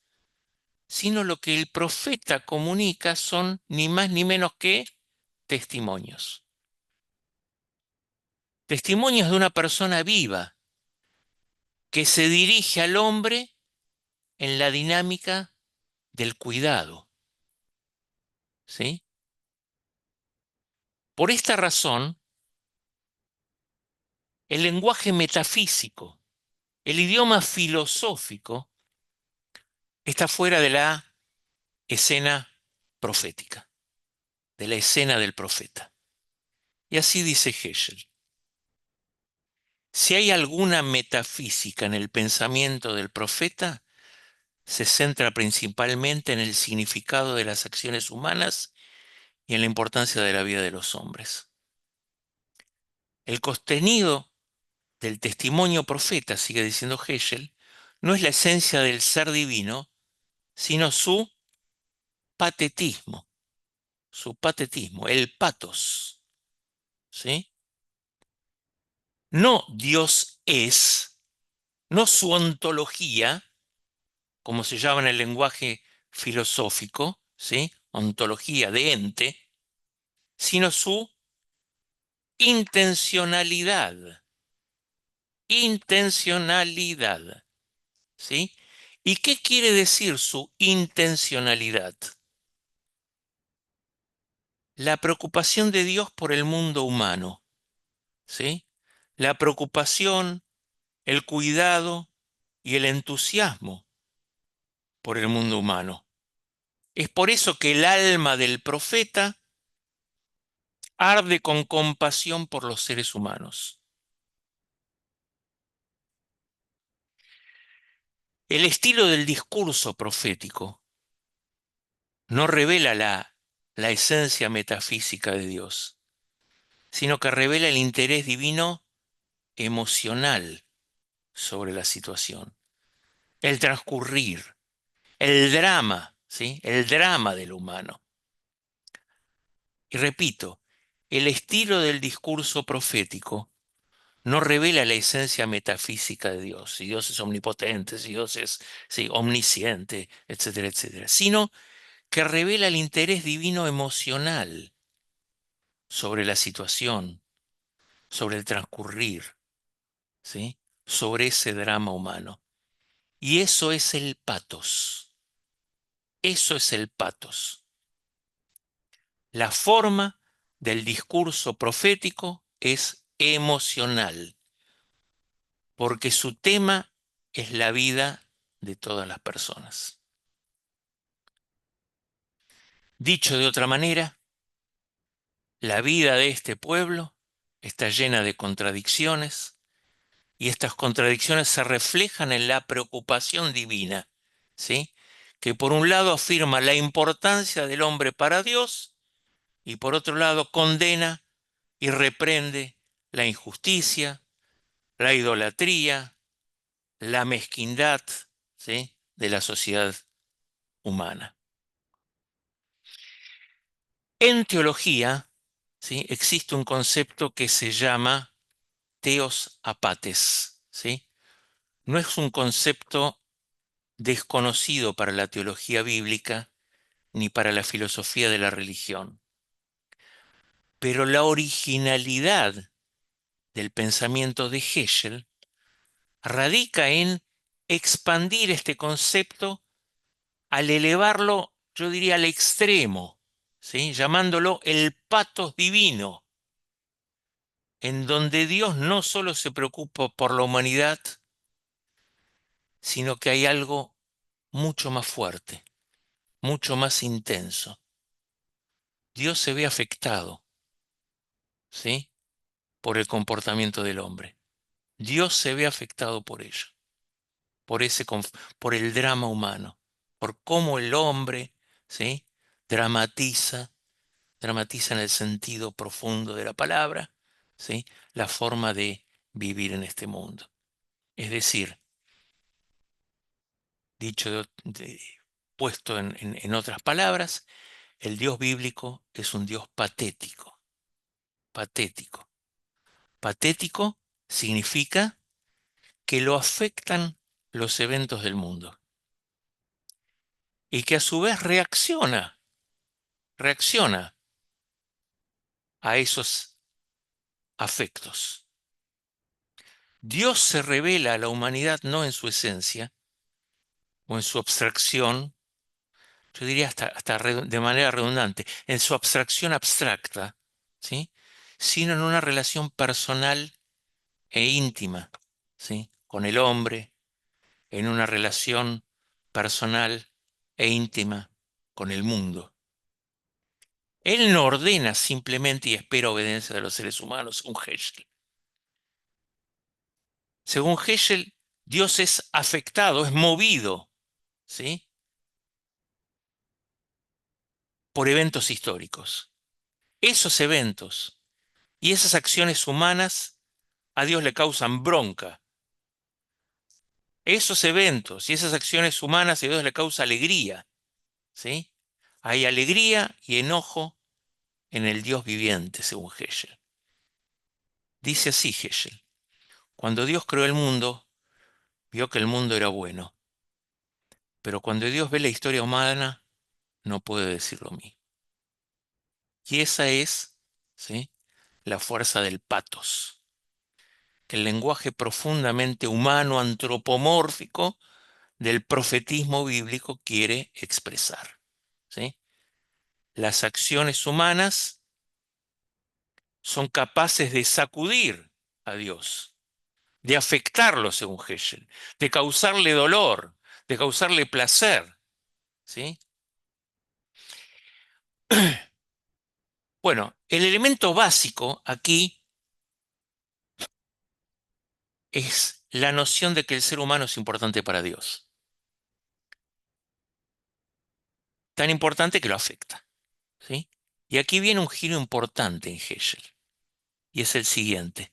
sino lo que el profeta comunica son ni más ni menos que testimonios. Testimonios de una persona viva que se dirige al hombre en la dinámica del cuidado, ¿sí? Por esta razón, el lenguaje metafísico, el idioma filosófico, está fuera de la escena profética, de la escena del profeta. Y así dice Heschel: si hay alguna metafísica en el pensamiento del profeta, se centra principalmente en el significado de las acciones humanas y en la importancia de la vida de los hombres. El contenido del testimonio profeta, sigue diciendo Heschel, no es la esencia del ser divino, sino patetismo, su patetismo, el patos, ¿sí? No Dios es, no su ontología, como se llama en el lenguaje filosófico, ¿sí? Ontología de ente, sino su intencionalidad, intencionalidad, ¿sí? ¿Y qué quiere decir su intencionalidad? La preocupación de Dios por el mundo humano, ¿sí? La preocupación, el cuidado y el entusiasmo por el mundo humano. Es por eso que el alma del profeta arde con compasión por los seres humanos. El estilo del discurso profético no revela la esencia metafísica de Dios, sino que revela el interés divino emocional sobre la situación, el transcurrir, el drama, ¿sí? El drama del humano. Y repito, el estilo del discurso profético no revela la esencia metafísica de Dios, si Dios es omnipotente, si Dios es, sí, omnisciente, etcétera, etcétera, sino que revela el interés divino emocional sobre la situación, sobre el transcurrir, ¿sí? Sobre ese drama humano. Y eso es el patos. Eso es el patos. La forma del discurso profético es emocional, porque su tema es la vida de todas las personas. Dicho de otra manera, la vida de este pueblo está llena de contradicciones y estas contradicciones se reflejan en la preocupación divina, ¿sí? Que por un lado afirma la importancia del hombre para Dios y por otro lado condena y reprende la injusticia, la idolatría, la mezquindad, ¿sí? De la sociedad humana. En teología, ¿sí? Existe un concepto que se llama teos apates, ¿sí? No es un concepto desconocido para la teología bíblica ni para la filosofía de la religión. Pero la originalidad del pensamiento de Heschel radica en expandir este concepto al elevarlo, yo diría, al extremo, ¿sí? Llamándolo el patos divino, en donde Dios no solo se preocupa por la humanidad, sino que hay algo mucho más fuerte, mucho más intenso. Dios se ve afectado, ¿sí? Por el comportamiento del hombre. Dios se ve afectado por ello, por por el drama humano, por cómo el hombre, ¿sí? Dramatiza, dramatiza en el sentido profundo de la palabra, ¿sí? La forma de vivir en este mundo. Es decir, dicho puesto en otras palabras, el Dios bíblico es un Dios patético, patético. Patético significa que lo afectan los eventos del mundo y que a su vez reacciona a esos afectos. Dios se revela a la humanidad no en su esencia o en su abstracción, yo diría de manera redundante, en su abstracción abstracta, ¿sí? Sino en una relación personal e íntima, ¿sí? Con el hombre, en una relación personal e íntima con el mundo. Él no ordena simplemente y espera obediencia de los seres humanos, según Heschel. Según Heschel, Dios es afectado, es movido, ¿sí? Por eventos históricos. Esos eventos y esas acciones humanas a Dios le causan bronca. esos eventos y esas acciones humanas a Dios le causa alegría, ¿sí? Hay alegría y enojo en el Dios viviente, según Heschel. Dice así Heschel: cuando Dios creó el mundo, vio que el mundo era bueno, pero cuando Dios ve la historia humana, no puede decir lo mismo. Y esa es, ¿sí?, la fuerza del patos, que el lenguaje profundamente humano, antropomórfico del profetismo bíblico quiere expresar, ¿sí? Las acciones humanas son capaces de sacudir a Dios, de afectarlo, según Heschel, de causarle dolor, de causarle placer, ¿sí? Bueno, el elemento básico aquí es la noción de que el ser humano es importante para Dios, tan importante que lo afecta, ¿sí? Y aquí viene un giro importante en Heschel, y es el siguiente.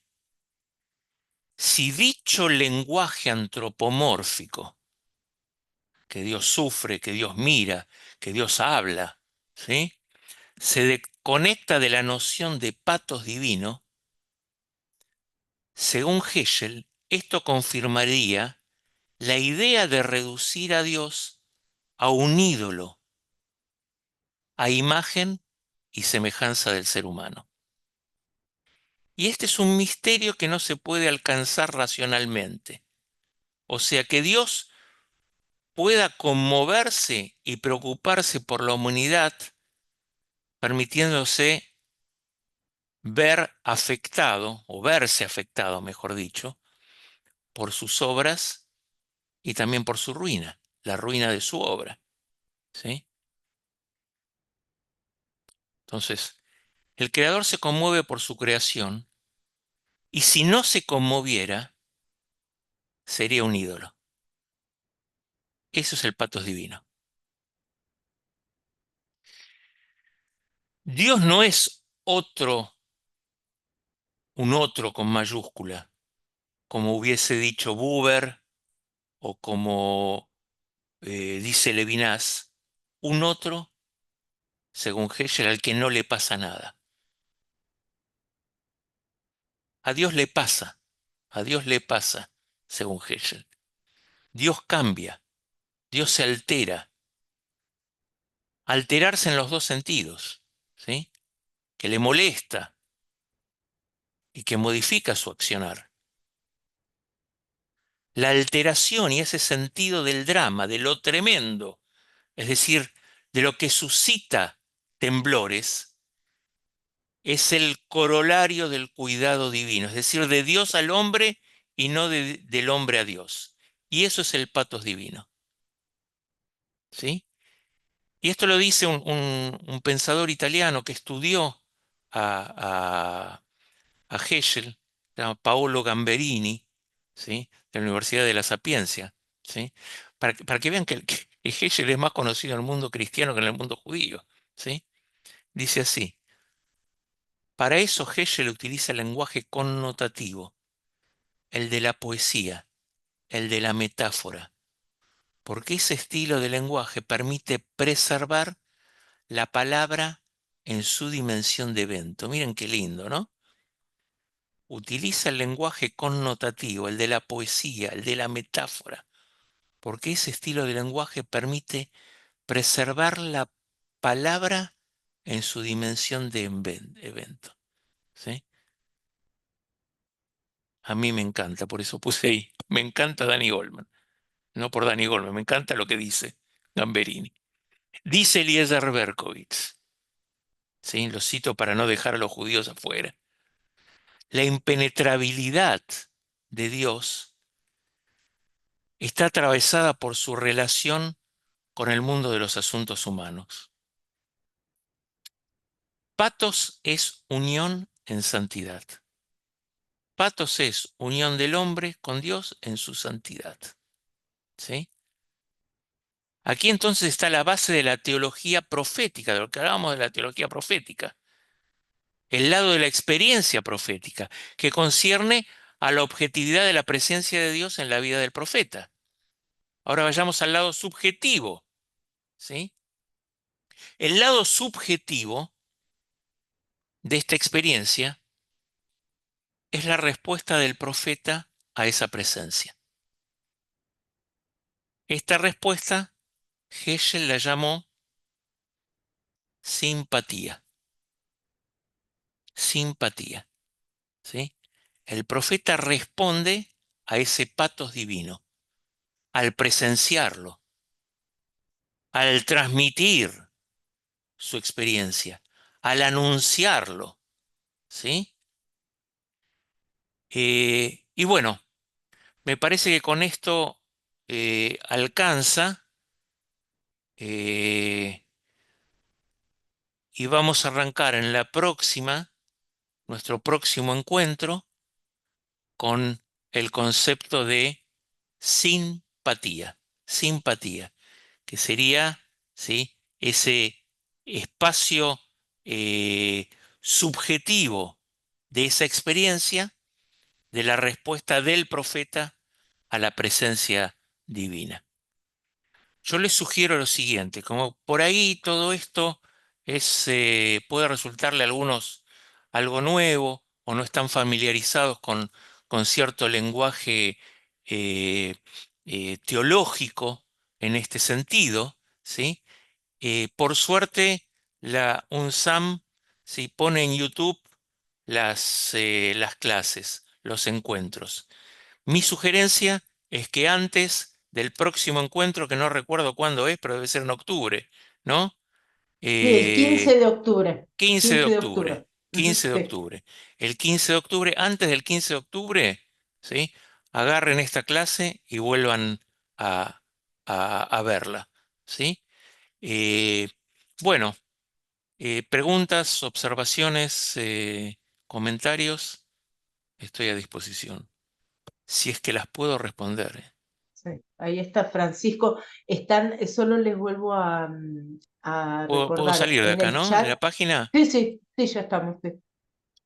Si dicho lenguaje antropomórfico, que Dios sufre, que Dios mira, que Dios habla, ¿sí?, se desconecta de la noción de patos divino, según Heschel, esto confirmaría la idea de reducir a Dios a un ídolo, a imagen y semejanza del ser humano. Y este es un misterio que no se puede alcanzar racionalmente. O sea, que Dios pueda conmoverse y preocuparse por la humanidad, permitiéndose ver afectado, o verse afectado, mejor dicho, por sus obras y también por su ruina, la ruina de su obra, ¿sí? Entonces, el Creador se conmueve por su creación, y si no se conmoviera, sería un ídolo. Eso es el patos divino. Dios no es un otro con mayúscula, como hubiese dicho Buber o como dice Levinas, un otro, según Heschel, al que no le pasa nada. A Dios le pasa, a Dios le pasa, según Heschel. Dios cambia, Dios se altera. Alterarse en los dos sentidos, ¿sí?, que le molesta y que modifica su accionar. La alteración y ese sentido del drama, de lo tremendo, es decir, de lo que suscita temblores, es el corolario del cuidado divino, es decir, de Dios al hombre y no del hombre a Dios. Y eso es el patos divino, ¿sí? Y esto lo dice un pensador italiano que estudió a Heschel, se llama Paolo Gamberini, ¿sí?, de la Universidad de la Sapiencia, ¿sí?, para que vean que Heschel es más conocido en el mundo cristiano que en el mundo judío, ¿sí? Dice así: para eso Heschel utiliza el lenguaje connotativo, el de la poesía, el de la metáfora, porque ese estilo de lenguaje permite preservar la palabra en su dimensión de evento. Miren qué lindo, ¿no? Utiliza el lenguaje connotativo, el de la poesía, el de la metáfora, porque ese estilo de lenguaje permite preservar la palabra en su dimensión de evento, ¿sí? A mí me encanta, por eso puse ahí, me encanta Danny Goldman, no por Danny Goldman, me encanta lo que dice Gamberini. Dice Eliezer Berkovitz, ¿sí?, lo cito para no dejar a los judíos afuera: la impenetrabilidad de Dios está atravesada por su relación con el mundo de los asuntos humanos. Patos es unión en santidad. Patos es unión del hombre con Dios en su santidad, ¿sí? Aquí entonces está la base de la teología profética, de lo que hablábamos de la teología profética, el lado de la experiencia profética, que concierne a la objetividad de la presencia de Dios en la vida del profeta. Ahora vayamos al lado subjetivo, ¿sí? El lado subjetivo de esta experiencia es la respuesta del profeta a esa presencia. Esta respuesta Heschel la llamó simpatía, simpatía, ¿sí? El profeta responde a ese patos divino, al presenciarlo, al transmitir su experiencia, al anunciarlo, ¿sí? Y bueno, me parece que con esto alcanza eh, y vamos a arrancar en la próxima, nuestro próximo encuentro, con el concepto de simpatía, simpatía, que sería, ¿sí?, ese espacio eh, subjetivo de esa experiencia, de la respuesta del profeta a la presencia divina. Yo les sugiero lo siguiente, como por ahí todo esto puede resultarle a algunos algo nuevo o no están familiarizados con cierto lenguaje eh, teológico en este sentido, ¿sí? Por suerte, la UNSAM, ¿sí?, pone en YouTube las clases, los encuentros. Mi sugerencia es que antes del próximo encuentro, que no recuerdo cuándo es, pero debe ser en octubre, ¿no? Sí, el Eh, 15 de octubre. 15 de 15 de octubre, octubre. Ujú, 15 de sí, octubre. El 15 de octubre, antes del 15 de octubre, ¿sí?, agarren esta clase y vuelvan a, a verla, ¿sí? Eh, bueno, preguntas, observaciones, comentarios, estoy a disposición, si es que las puedo responder. sí. Ahí está Francisco. Están, solo les vuelvo a Puedo recordar, salir de en acá, el ¿no? De la chat, página. sí, sí, sí, ya estamos. Sí.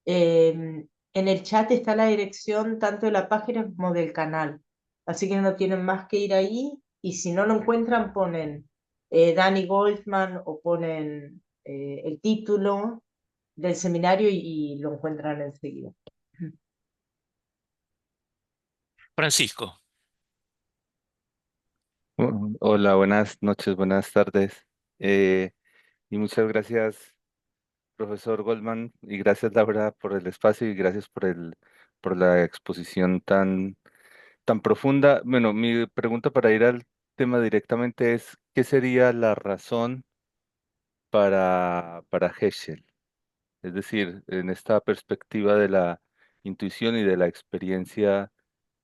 En el chat está la dirección tanto de la página como del canal. Así que no tienen más que ir ahí. Y si no lo encuentran, ponen Danny Goldman o ponen el título del seminario y lo encuentran enseguida. Francisco, Hola, buenas noches, buenas tardes. Eh, y muchas gracias, profesor Goldman, y gracias, Laura, por el espacio y gracias por la exposición tan profunda. Bueno, mi pregunta para ir al tema directamente es, ¿qué sería la razón para Heschel? Es decir, en esta perspectiva de la intuición y de la experiencia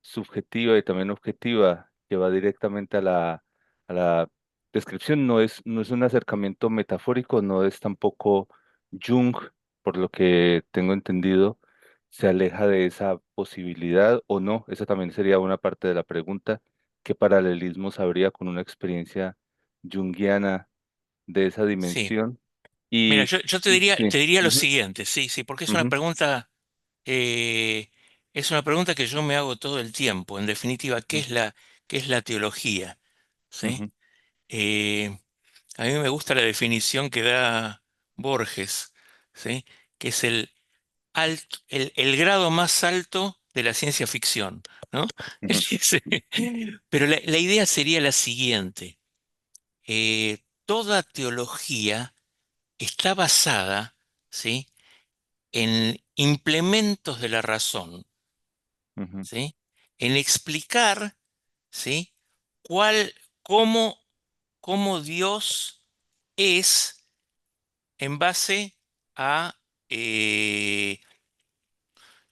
subjetiva y también objetiva, que va directamente a la descripción, no es un acercamiento metafórico, no es tampoco Jung, por lo que tengo entendido, se aleja de esa posibilidad o no. Esa también sería una parte de la pregunta. ¿Qué paralelismos habría con una experiencia junguiana de esa sí. dimensión? Mira, Y, yo y sí. te diría lo Ujú, siguiente, sí, sí, porque ujú, eh, es una pregunta que yo me hago todo el tiempo. En definitiva, qué es la teología? ¿Sí? ujú, Eh, a mí me gusta la definición que da Borges, ¿sí?, que es el grado más alto de la ciencia ficción, ¿no? Él ujú, dice, pero la idea sería la siguiente. Toda teología está basada, ¿sí?, en implementos de la razón, ujú, ¿sí?, en explicar, ¿sí?, cuál, cómo, cómo Dios es en base a, eh,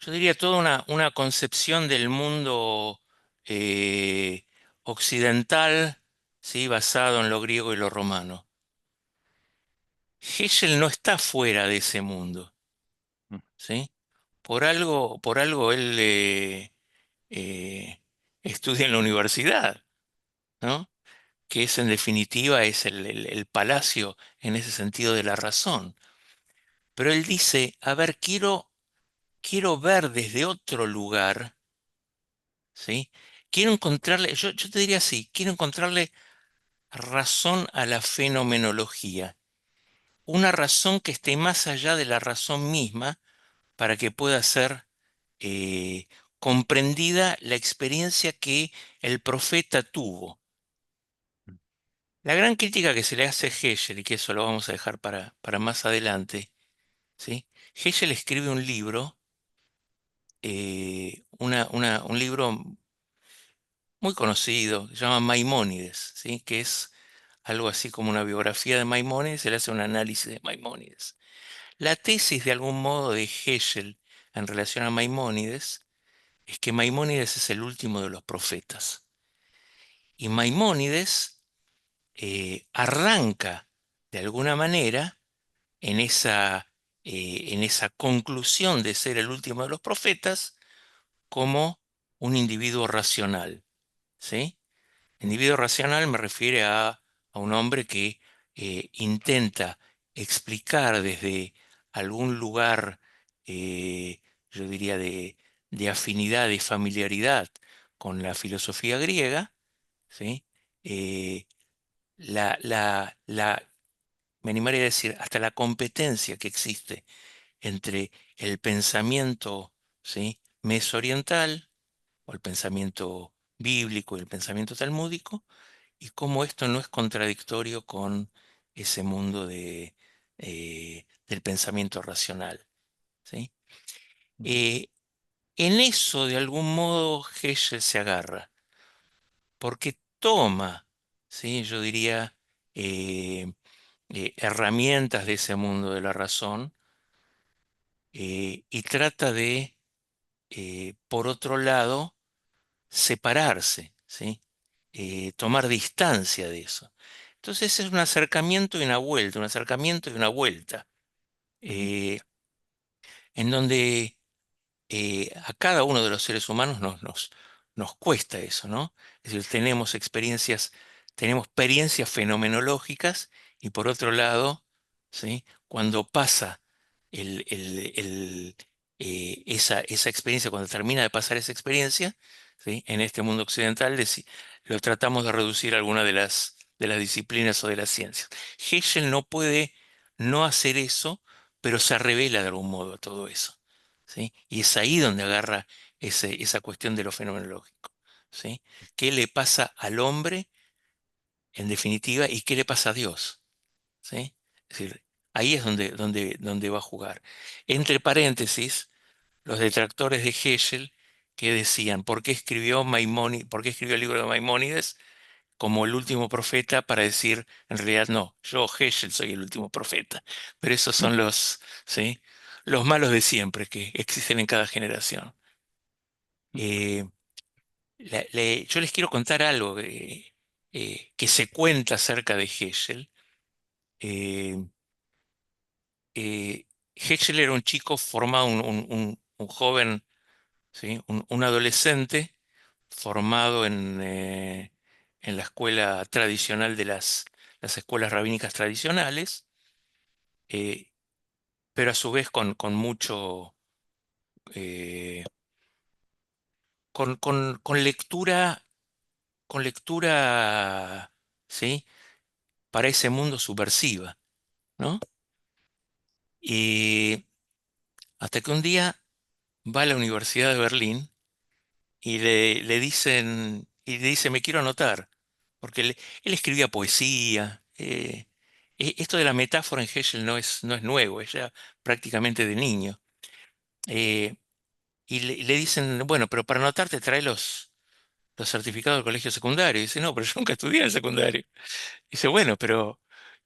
yo diría, toda una concepción del mundo eh, occidental, ¿sí?, basado en lo griego y lo romano. Hegel no está fuera de ese mundo, ¿sí? Por algo él eh, estudia en la universidad, ¿no? Que es en definitiva es el palacio en ese sentido de la razón. Pero él dice, a ver, quiero ver desde otro lugar, ¿sí?, quiero encontrarle, yo te diría así, quiero encontrarle razón a la fenomenología, una razón que esté más allá de la razón misma para que pueda ser eh, comprendida la experiencia que el profeta tuvo. La gran crítica que se le hace a Hegel, y que eso lo vamos a dejar para más adelante, ¿sí? Hegel escribe un libro, un libro muy conocido, que se llama Maimónides, ¿sí? Que es algo así como una biografía de Maimónides, él hace un análisis de Maimónides. La tesis de algún modo de Hegel en relación a Maimónides es que Maimónides es el último de los profetas. Y Maimónides arranca de alguna manera en esa conclusión de ser el último de los profetas como un individuo racional, ¿sí? Individuo racional me refiere a un hombre que intenta explicar desde algún lugar, eh, yo diría, de afinidad, de familiaridad con la filosofía griega, ¿sí? Eh, la, me animaría a decir, hasta la competencia que existe entre el pensamiento, ¿sí? Mesoriental, o el pensamiento bíblico y el pensamiento talmúdico, y cómo esto no es contradictorio con ese mundo del pensamiento racional, ¿sí? Eh, en eso, de algún modo, Hegel se agarra, porque toma, ¿sí? Yo diría, eh, herramientas de ese mundo de la razón, y trata de, por otro lado, separarse, ¿sí? Tomar distancia de eso. Entonces es un acercamiento y una vuelta, un acercamiento y una vuelta, Ujú, eh, en donde a cada uno de los seres humanos nos cuesta eso, ¿no? Es decir, tenemos experiencias fenomenológicas y por otro lado, ¿sí? Cuando pasa esa experiencia, cuando termina de pasar esa experiencia, ¿sí? En este mundo occidental lo tratamos de reducir a alguna de las disciplinas o de las ciencias. Hegel no puede no hacer eso, pero se revela de algún modo a todo eso. ¿Sí? Y es ahí donde agarra esa cuestión de lo fenomenológico, ¿sí? ¿Qué le pasa al hombre, en definitiva, y qué le pasa a Dios? ¿Sí? Es decir, ahí es donde va a jugar. Entre paréntesis, los detractores de Hegel que decían, ¿por qué escribió el libro de Maimónides como el último profeta para decir, en realidad no, yo Hegel soy el último profeta? Pero esos son ¿sí? Los malos de siempre que existen en cada generación. Eh, yo les quiero contar algo que se cuenta acerca de Hegel. Eh, Hegel era un chico formado, un joven, ¿sí? Un adolescente formado en la escuela tradicional de las escuelas rabínicas tradicionales, eh, pero a su vez eh, con lectura, ¿sí? Para ese mundo subversiva, ¿no? Y hasta que un día va a la Universidad de Berlín y le dice, me quiero anotar, porque él escribía poesía. Esto de la metáfora en Hegel no es nuevo, es ya prácticamente de niño. Eh, y le dicen, bueno, pero para anotarte trae los certificados del colegio secundario. Y dice, no, pero yo nunca estudié en el secundario. Dice, bueno, pero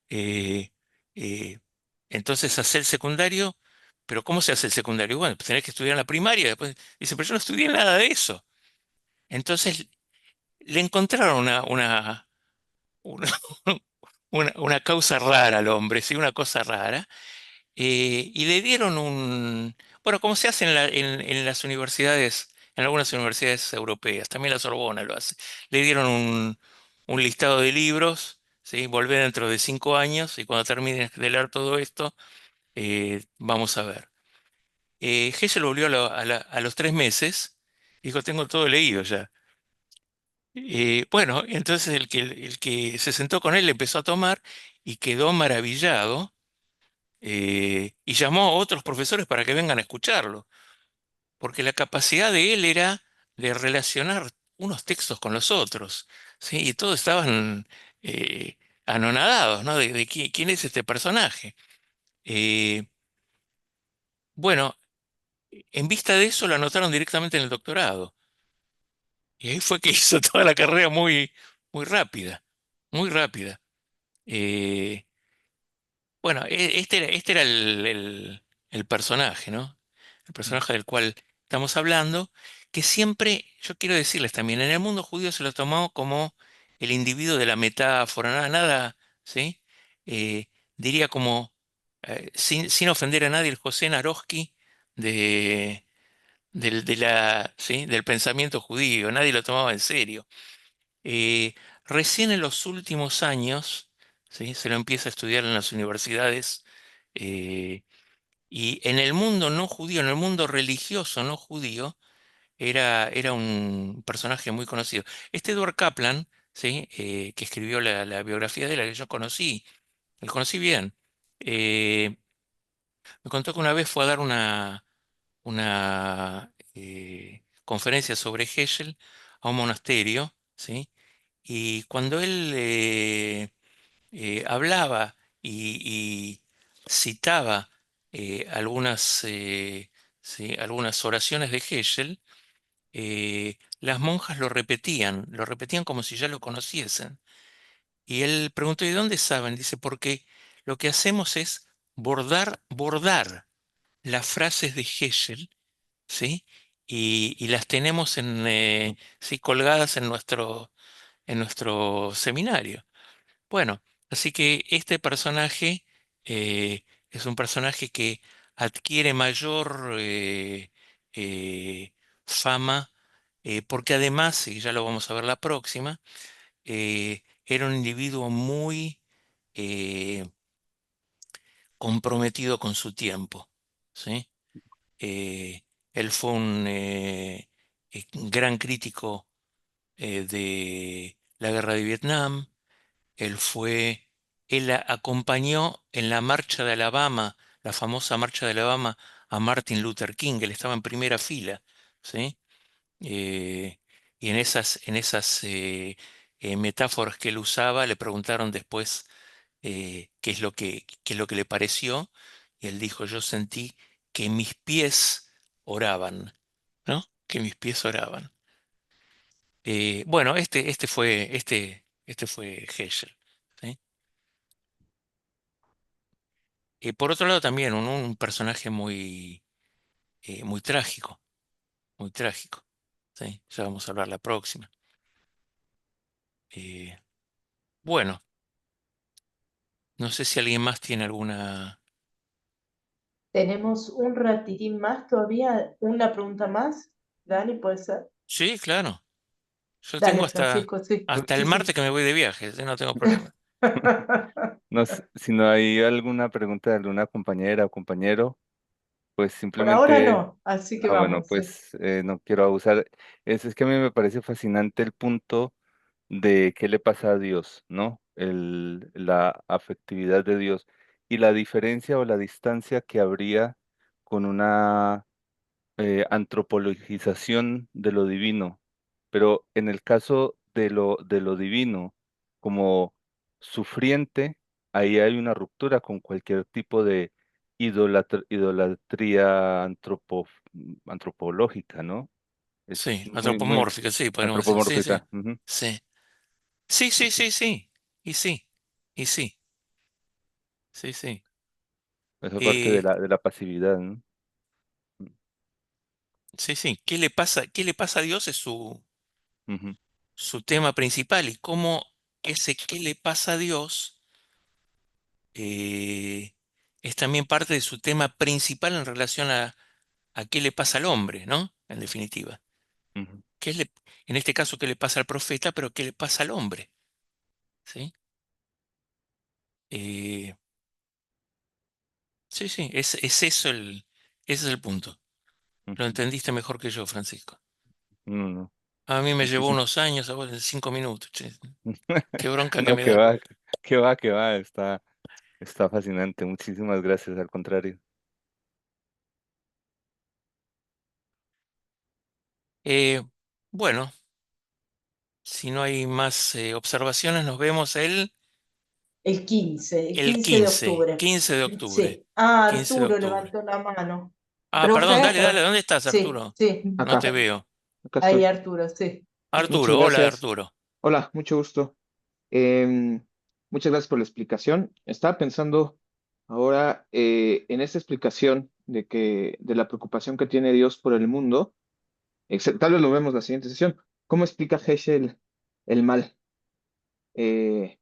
eh, eh, entonces hace el secundario, pero ¿cómo se hace el secundario? Bueno, pues tenés que estudiar en la primaria. Después dice, pero yo no estudié nada de eso. Entonces le encontraron una, una causa rara al hombre, sí, una cosa rara, y le dieron bueno, como se hace en las universidades, en algunas universidades europeas, también la Sorbona lo hace, le dieron un listado de libros, ¿sí? Volvé dentro de 5 años y cuando termines de leer todo esto, vamos a ver. Hegel volvió a los 3 meses, dijo, tengo todo leído ya. Bueno, entonces el que se sentó con él empezó a tomar y quedó maravillado, y llamó a otros profesores para que vengan a escucharlo, porque la capacidad de él era de relacionar unos textos con los otros, ¿sí? Y todos estaban eh, anonadados, ¿no? De quién es este personaje. Eh, bueno, en vista de eso lo anotaron directamente en el doctorado. Y ahí fue que hizo toda la carrera muy rápida, muy rápida. Eh, bueno, este era el personaje, ¿no? El personaje del cual estamos hablando, que siempre, yo quiero decirles también, en el mundo judío se lo tomó como el individuo de la metáfora, nada, ¿sí? Diría como, sin ofender a nadie, el José Naroski de, ¿sí? Del pensamiento judío, nadie lo tomaba en serio. Recién en los últimos años, ¿sí? Se lo empieza a estudiar en las universidades, eh, y en el mundo no judío, en el mundo religioso no judío, era un personaje muy conocido. Este Edward Kaplan, ¿sí? Que escribió la biografía de él, la que yo conocí, lo conocí bien, eh, me contó que una vez fue a dar una conferencia sobre Heschel a un monasterio, ¿sí? Y cuando él hablaba y citaba sí, algunas oraciones de Heschel, las monjas lo repetían como si ya lo conociesen. Y él preguntó, ¿y de dónde saben? Dice, porque lo que hacemos es bordar las frases de Heschel, ¿sí? Y las tenemos sí, colgadas en nuestro seminario. Bueno, así que este personaje es un personaje que adquiere mayor fama, porque además, y ya lo vamos a ver la próxima, era un individuo muy eh, comprometido con su tiempo, ¿sí? Eh, Él fue un gran crítico de la guerra de Vietnam. Él fue, acompañó en la marcha de Alabama, la famosa marcha de Alabama, a Martin Luther King. Él estaba en primera fila, ¿sí? Eh, y en esas metáforas que él usaba, le preguntaron después qué es lo que le pareció, y él dijo, yo sentí que mis pies oraban, ¿no? Que mis pies oraban. Bueno, este fue Heschel, ¿sí? Por otro lado, también un personaje muy trágico, muy trágico. ¿Sí? Ya vamos a hablar la próxima. Eh, bueno, no sé si alguien más tiene alguna. Tenemos un ratitín más todavía, una pregunta más. Dani, ¿puede ser? Sí, claro. Yo tengo Dale, hasta, Francisco, sí, Pues, hasta el sí, martes sí. que me voy de viaje, ¿sí? No tengo problema. no sé, si no hay alguna pregunta de alguna compañera o compañero, pues Por ahora simplemente, no, así que bueno, vamos, sí. pues no quiero abusar. Es que a mí me parece fascinante el punto de qué le pasa a Dios, ¿no? La afectividad de Dios y la diferencia o la distancia que habría con una antropologización de lo divino. Pero en el caso de lo divino, como sufriente, ahí hay una ruptura con cualquier tipo de idolatría antropológica, ¿no? Es Sí, muy antropomórfica, sí, podemos decir. Sí, sí. antropomórfica. Ujú. Sí. Sí, sí, sí, sí. Y sí. Y sí. Sí, sí. Esa parte Eh, de la pasividad, ¿no? sí, sí. Qué le pasa a Dios es Ujú, su tema principal, y cómo ese qué le pasa a Dios eh, es también parte de su tema principal en relación a qué le pasa al hombre, ¿no? En definitiva. ujú. ¿Qué le, en este caso, qué le pasa al profeta, pero qué le pasa al hombre? ¿Sí? Eh, sí, sí, es eso ese es el punto. Lo Ujú. entendiste mejor que yo, Francisco. No, no. A mí me llevó Muchísimas. unos años, a vos en 5 minutos. Che. Qué bronca que No, me da. que va, está fascinante. Muchísimas gracias, al contrario. Eh, bueno, si no hay más observaciones, nos vemos El el 15 de 15, octubre. 15 de octubre. Sí. Ah, 15 de Arturo octubre. levantó la mano. Ah, perdón, Profe, dale, dale, ¿dónde estás, Sí, Arturo? sí. No te acá, veo. acá Ahí, estoy. Arturo, sí. Muchas Arturo, hola gracias. Arturo. Hola, mucho gusto. Muchas gracias por la explicación. Estaba pensando ahora en esta explicación de la preocupación que tiene Dios por el mundo. Tal vez lo vemos la siguiente sesión. ¿Cómo explica Heschel el mal eh,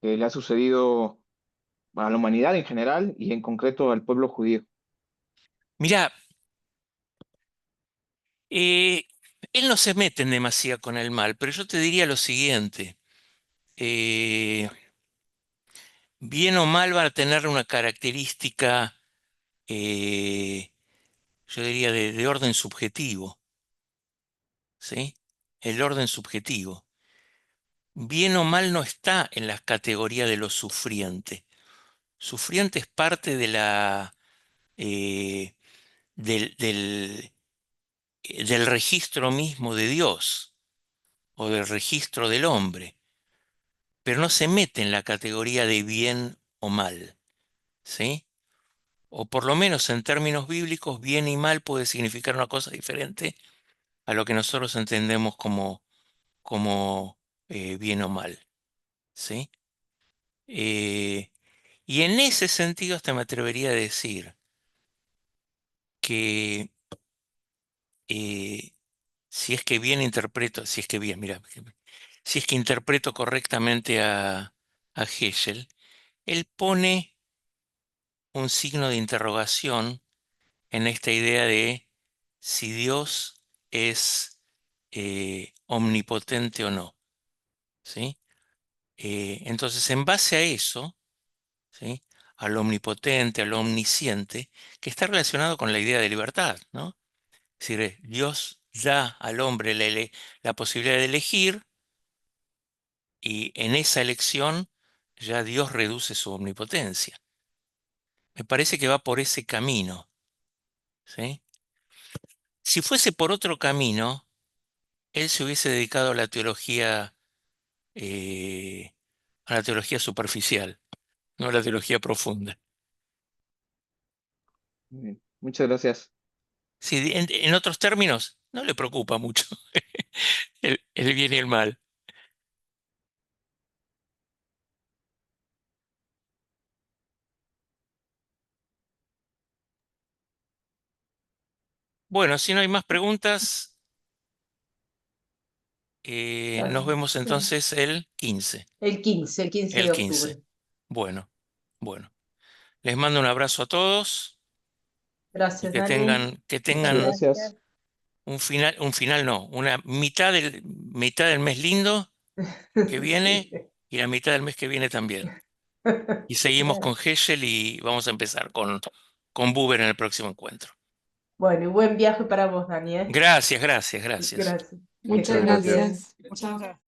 que le ha sucedido a la humanidad en general y en concreto al pueblo judío? Mirá, eh, él no se mete en demasía con el mal, pero yo te diría lo siguiente. eh, Bien o mal va a tener una característica, yo diría, de orden subjetivo, ¿sí? El orden subjetivo. Bien o mal no está en las categorías de lo sufriente. Sufriente es parte de eh, del registro mismo de Dios o del registro del hombre, pero no se mete en la categoría de bien o mal, ¿sí? O por lo menos en términos bíblicos, bien y mal puede significar una cosa diferente a lo que nosotros entendemos como bien o mal, ¿sí? Eh, y en ese sentido hasta me atrevería a decir que si es que bien interpreto, si es que bien, mira, si es que interpreto correctamente a Heschel, él pone un signo de interrogación en esta idea de si Dios es omnipotente o no, ¿sí? Entonces, en base a eso, ¿sí? Al omnipotente, al omnisciente, que está relacionado con la idea de libertad, ¿no? Es decir, Dios da al hombre la posibilidad de elegir y en esa elección ya Dios reduce su omnipotencia. Me parece que va por ese camino, ¿sí? Si fuese por otro camino, él se hubiese dedicado eh, a la teología superficial, no a la teología profunda. Muy bien. Muchas gracias. Sí, en otros términos, no le preocupa mucho el bien y el mal. Bueno, si no hay más preguntas, nos vemos entonces el 15. El 15 El de 15. octubre. Bueno, bueno. Les mando un abrazo a todos y Gracias, que Dani. Muchas tengan gracias. un final no, una mitad del mes lindo que Sí. viene y la mitad del mes que viene también. Y seguimos con Heschel y vamos a empezar con Buber en el próximo encuentro. Bueno, y buen viaje para vos, Dani, ¿eh? Gracias, gracias, gracias. Gracias. Que Muchas estés muy gracias. bien. Muchas gracias.